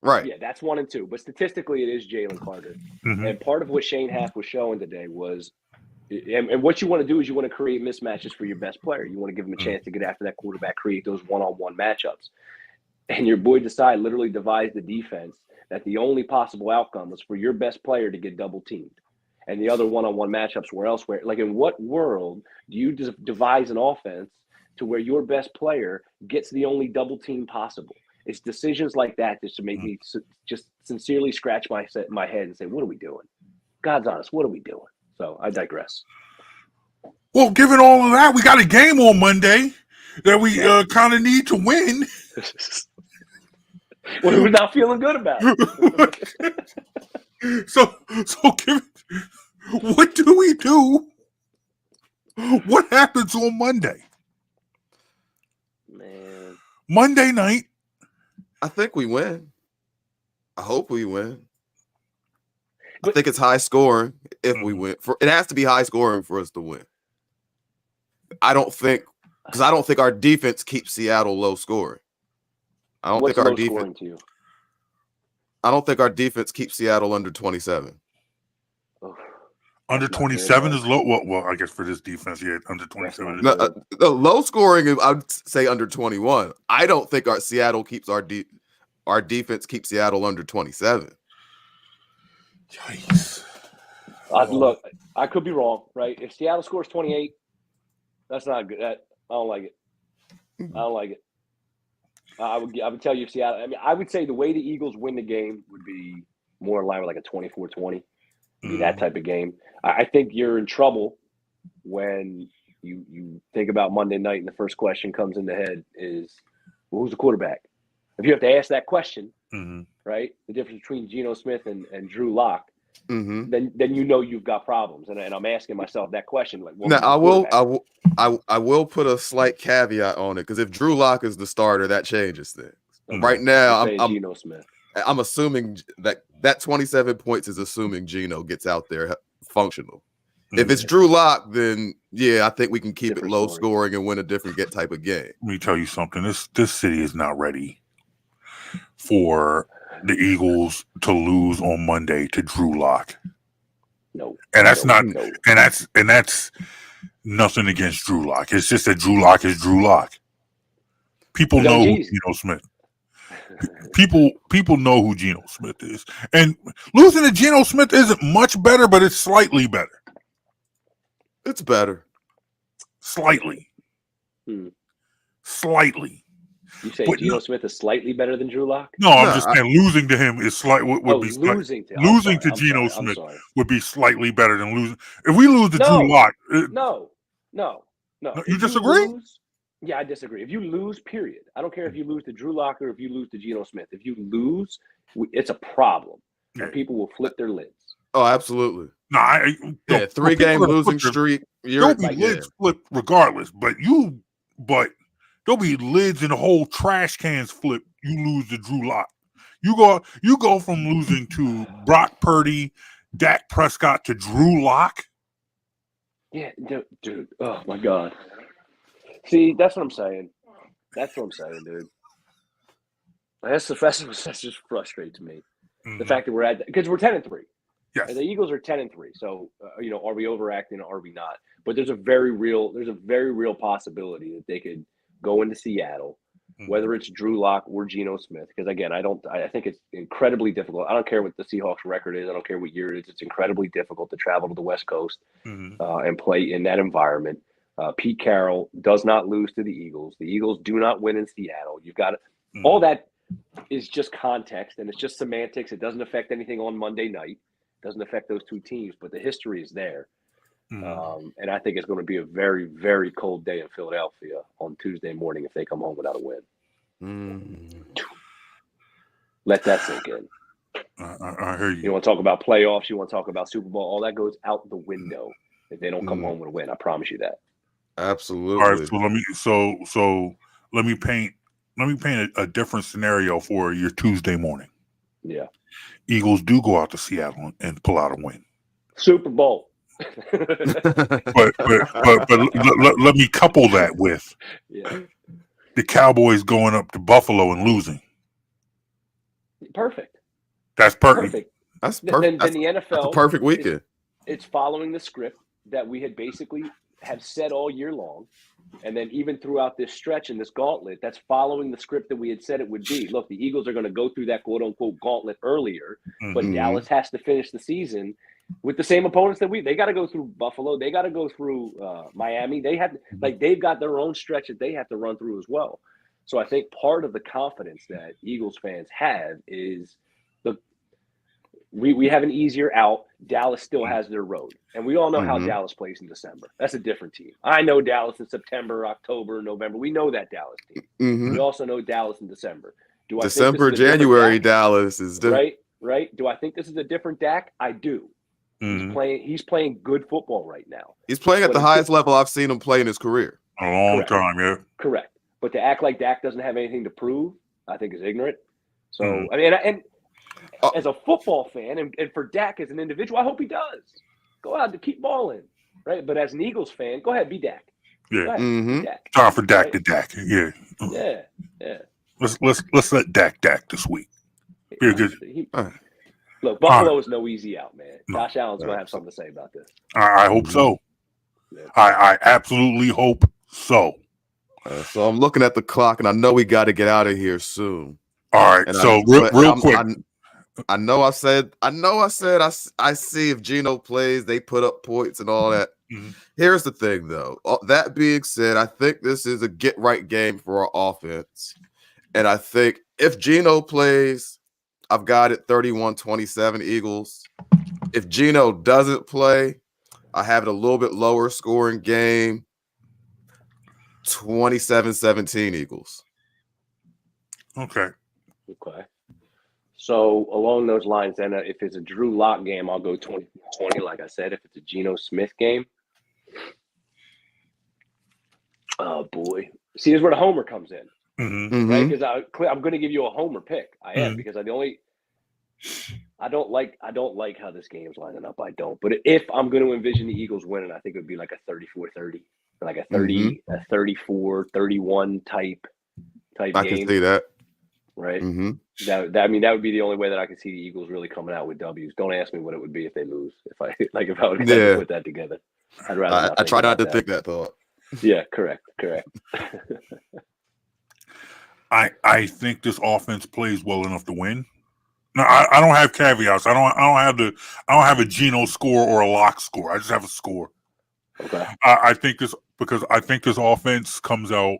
Right. Yeah, that's 1 and 2. But statistically, it is Jalen Carter. And part of what Shane Haff was showing today was, and what you want to do is you want to create mismatches for your best player. You want to give him a chance to get after that quarterback, create those one-on-one matchups. And your boy Desai literally devised the defense that the only possible outcome was for your best player to get double teamed, and the other one-on-one matchups were elsewhere. Like, in what world do you devise an offense to where your best player gets the only double team possible? It's decisions like that just to make me just sincerely scratch my head and say, what are we doing? God's honest, what are we doing? So I digress. Well, given all of that, we got a game on Monday that we kind of need to win. Well, we're not feeling good about it. So what do we do? What happens on Monday? Man. Monday night. I think we win. I hope we win. I think it's high scoring if we win. It has to be high scoring for us to win. I don't think Because I don't think our defense keeps Seattle low scoring. I don't What's think our low defense. scoring to you? I don't think our defense keeps Seattle under 27. Oh, Under that's not good, 27 though. is low. Well, I guess for this defense, yeah, under 27 is not No, good. the low scoring is, I would say, under 21. I don't think our Seattle keeps our defense keeps Seattle under 27. Yikes. Look, I could be wrong, right? If Seattle scores 28, that's not good. I don't like it. I don't like it. I would tell you if Seattle. I mean, I would say the way the Eagles win the game would be more in line with like a 24-20. Be that type of game. I think you're in trouble when you think about Monday night and the first question comes in the head is, well, who's the quarterback? If you have to ask that question, right, the difference between Geno Smith and Drew Lock, then you know you've got problems. And I'm asking myself that question. Like, well, now I will put a slight caveat on it because if Drew Lock is the starter, that changes things. Right now, I'm Geno Smith. I'm assuming that 27 points is assuming Geno gets out there functional. If it's Drew Lock, then yeah, I think we can keep Different it low story. scoring and win a different type of game. Let me tell you something. This city is not ready for the Eagles to lose on Monday to Drew Lock. No. And that's no, not no. and that's nothing against Drew Lock. It's just that Drew Lock is Drew Lock. People know who Geno Smith. People know who Geno Smith is. And losing to Geno Smith isn't much better, but it's slightly better. It's better. Slightly. Slightly. You say Geno Smith is slightly better than Drew Lock? No, I'm just saying losing to him is losing to Geno Smith would be slightly better than losing. If we lose to Drew Lock, no. You disagree? Yeah, I disagree. If you lose, period. I don't care if you lose to Drew Lock or if you lose to Geno Smith. If you lose, it's a problem, and people will flip their lids. Oh, absolutely. No, 3-game losing streak. There'll be lids flipped regardless, but there'll be lids and the whole trash cans flip. You lose to Drew Lock. You go from losing to Brock Purdy, Dak Prescott to Drew Lock. Yeah, dude. Oh my God. See, that's what I'm saying. Dude. That just frustrates me. The fact that we're because we're 10-3. Yes. And the Eagles are 10-3. So are we overacting or are we not? But there's a very real possibility that they could go into Seattle, whether it's Drew Lock or Geno Smith. Because again, I think it's incredibly difficult. I don't care what the Seahawks record is. I don't care what year it is. It's incredibly difficult to travel to the West Coast and play in that environment. Pete Carroll does not lose to the Eagles. The Eagles do not win in Seattle. You've got all that is just context and it's just semantics. It doesn't affect anything on Monday night. It doesn't affect those two teams, but the history is there. And I think it's going to be a very, very cold day in Philadelphia on Tuesday morning if they come home without a win. Let that sink in. I hear you. You want to talk about playoffs? You want to talk about Super Bowl? All that goes out the window if they don't come home with a win. I promise you that. Absolutely. All right, so let me paint a different scenario for your Tuesday morning. Yeah. Eagles do go out to Seattle and pull out a win. Super Bowl. but let me couple that with the Cowboys going up to Buffalo and losing. Perfect. That's perfect. That's perfect. Then the NFL. That's a perfect weekend. It's following the script that we had basically have said all year long. And then even throughout this stretch and this gauntlet, that's following the script that we had said it would be. Look, the Eagles are going to go through that quote-unquote gauntlet earlier, but Dallas has to finish the season with the same opponents that they got to go through Buffalo. They got to go through Miami. They've got their own stretch that they have to run through as well. So I think part of the confidence that Eagles fans have is we have an easier out. Dallas still has their road. And we all know how Dallas plays in December. That's a different team. I know Dallas in September, October, November. We know that Dallas team. We also know Dallas in December. December, January, Dallas is different. Right? Do I think this is a different Dak? I do. He's playing good football right now. He's playing at the highest level I've seen him play in his career. A long time, yeah. Correct. But to act like Dak doesn't have anything to prove, I think is ignorant. So, I mean, and as a football fan and for Dak as an individual, I hope he does. Go out to keep balling, right? But as an Eagles fan, go ahead, be Dak. Yeah. Mhm. Dak. Time for Dak Right. to Dak. Yeah. Yeah. Let's let Dak this week. Yeah, good. Look, Buffalo is no easy out, man. No. Josh Allen's going to have something to say about this. I hope so. Yeah. I absolutely hope so. So I'm looking at the clock, and I know we got to get out of here soon. All right. And So real quick. I know I said I see if Geno plays, they put up points and all that. Mm-hmm. Here's the thing, though. That being said, I think this is a get-right game for our offense. And I think if Geno plays, I've got it 31-27 Eagles. If Geno doesn't play, I have it a little bit lower scoring game, 27-17 Eagles. Okay. So along those lines, then if it's a Drew Lock game, I'll go 20-20. Like I said, if it's a Geno Smith game, oh boy, see, here's where the homer comes in, right? Because I'm going to give you a homer pick. I am because I don't like how this game's lining up. I don't. But if I'm going to envision the Eagles winning, I think it would be like a 34-30, like a 34-31 type I game. can see that. Right. That would be the only way that I could see the Eagles really coming out with W's. Don't ask me what it would be if they lose. If I would have to put that together, I'd rather. I try not to think that thought. Yeah, correct. I think this offense plays well enough to win. No, I don't have caveats. I don't have a Geno score or a Lock score. I just have a score. Okay. I think this offense comes out.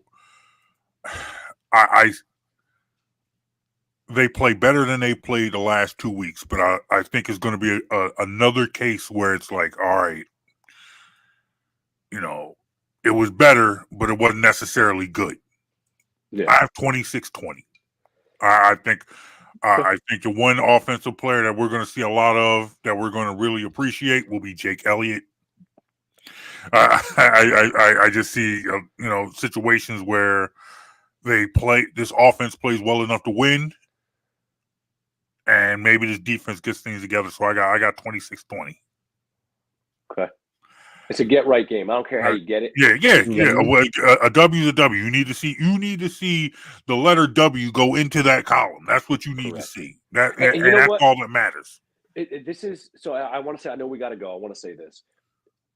They play better than they played the last 2 weeks, but I think it's going to be another case where it's like, all right, it was better, but it wasn't necessarily good. Yeah. I have 26-20. I think the one offensive player that we're going to see a lot of that we're going to really appreciate will be Jake Elliott. I just see situations where this offense plays well enough to win, and maybe this defense gets things together. So I got 26-20. Okay. It's a get right game. I don't care how you get it. Yeah. Well, a W is a W. You need to see the letter W go into that column. That's what you need to see. That's all that matters. This is so. I want to say. I know we got to go. I want to say this.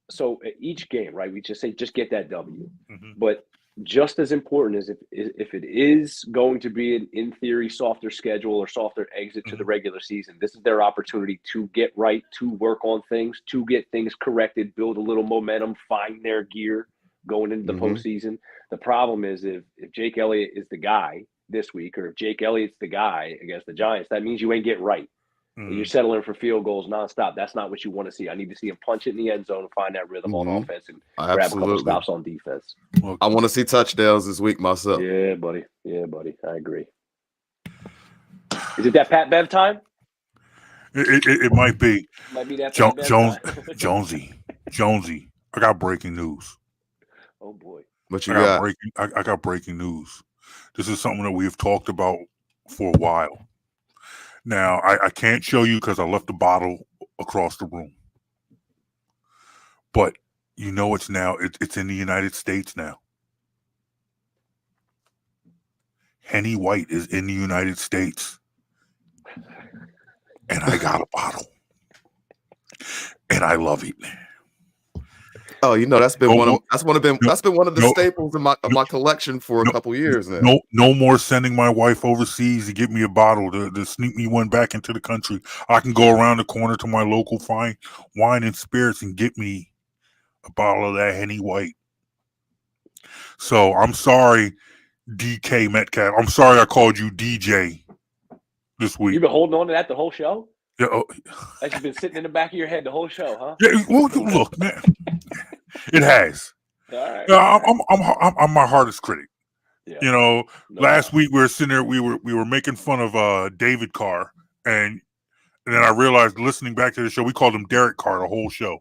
So each game, right? We just say just get that W, but just as important as if it is going to be an in theory softer schedule or softer exit to the regular season, this is their opportunity to get right, to work on things, to get things corrected, build a little momentum, find their gear going into the postseason. The problem is if Jake Elliott is the guy this week, or if Jake Elliott's the guy against the Giants, that means you ain't getting right. You're settling for field goals nonstop. That's not what you want to see. I need to see him punch it in the end zone and find that rhythm on offense and grab a couple stops on defense. I want to see touchdowns this week myself. Yeah, buddy. I agree. Is it that Pat Bev time? It might be. Might be that Pat Bev time. Jonesy. I got breaking news. Oh boy. What you got? I got breaking news. This is something that we've talked about for a while. Now, I can't show you because I left the bottle across the room. But it's in the United States now. Henny White is in the United States. And I got a bottle. And I love it. Oh, that's been one of the staples in my collection for a couple years now. No more sending my wife overseas to get me a bottle to sneak me one back into the country. I can go around the corner to my local fine wine and spirits and get me a bottle of that Henny White. So I'm sorry, DK Metcalf. I'm sorry I called you DJ this week. You've been holding on to that the whole show? Yeah. That's just been sitting in the back of your head the whole show, huh? Yeah. Well, look, man. It has. All right. I'm my hardest critic. Yeah. Last week we were sitting there, we were making fun of David Carr, and then I realized listening back to the show, we called him Derek Carr the whole show.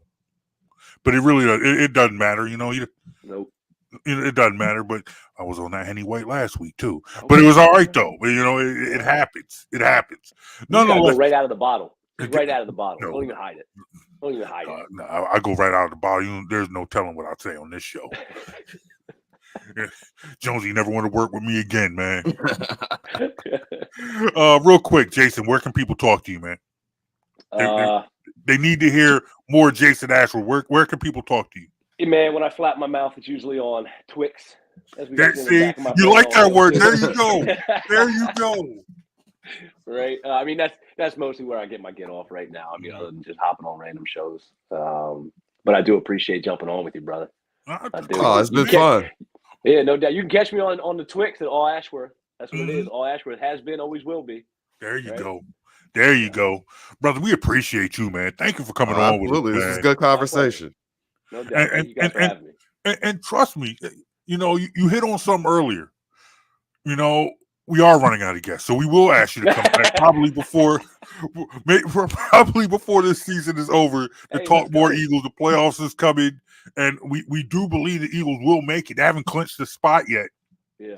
But it really it doesn't matter, Nope. It doesn't matter. But I was on that Henny White last week too. Okay. But it was all right though. It happens. It happens. Go right out of the bottle. Right out of the bottle. Don't even hide it. Don't even hide it. No, I go right out of the bottle. There's no telling what I'd say on this show. Jonesy, you never want to work with me again, man. Real quick, Jason, where can people talk to you, man? They need to hear more Jason Ashworth. Where can people talk to you? Hey, man, when I flap my mouth, it's usually on Twix. As we got in the See, back of my you brain like that already. word. There you go. There you go. Right. I mean, that's mostly where I get my get off right now. I mean, other than just hopping on random shows. But I do appreciate jumping on with you, brother. I do. Oh, it's been fun. Yeah, no doubt. You can catch me on the Twix at All Ashworth. That's what it is. All Ashworth has been, always will be. There you go. There you go. Brother, we appreciate you, man. Thank you for coming on with us. Absolutely. This is good conversation. No doubt. Thank you guys for having me. And trust me, you hit on something earlier. We are running out of guests, so we will ask you to come back probably before this season is over to talk more Eagles. The playoffs is coming, and we do believe the Eagles will make it. They haven't clinched the spot yet. Yeah.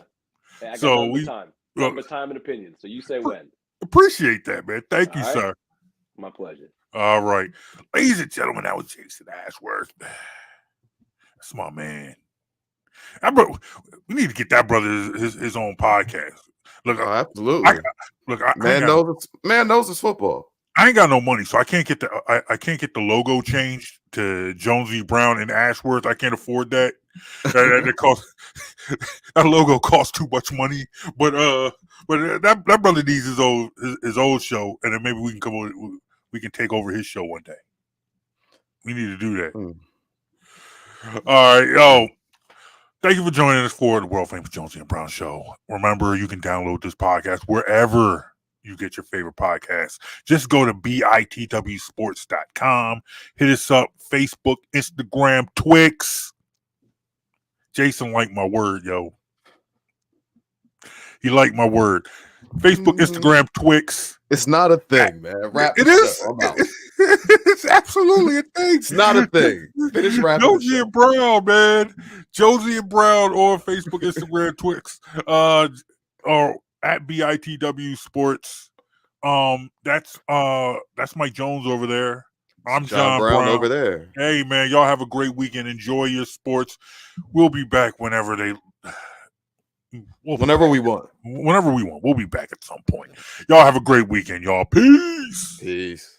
Hey, I got nothing but time and opinion. So you say when. Appreciate that, man. Thank you, sir. My pleasure. All right. Ladies and gentlemen, that was Jason Ashworth. That's my man. We need to get that brother his own podcast. Look, absolutely. Man knows his football. I ain't got no money, so I can't get the logo changed to Jonesy, Brown, and Ashworth. I can't afford that. That logo costs too much money. But that brother needs his old show, and then maybe we can take over his show one day. We need to do that. All right, yo. Thank you for joining us for the world famous Jonesy and Brown Show. Remember, you can download this podcast wherever you get your favorite podcasts. Just go to bitwsports.com. Hit us up, Facebook, Instagram, Twix. Jason liked my word, yo. He liked my word. Facebook, Instagram, Twix. It's not a thing, man. It is. It's absolutely a thing. It's not a thing. Finish rapping. Jonesy and Brown, man. Jonesy and Brown on Facebook, Instagram, Twix. Or at BITW Sports. That's Mike Jones over there. I'm John Brown over there. Hey, man, y'all have a great weekend. Enjoy your sports. We'll be back whenever we want. Whenever we want. We'll be back at some point. Y'all have a great weekend, y'all. Peace. Peace.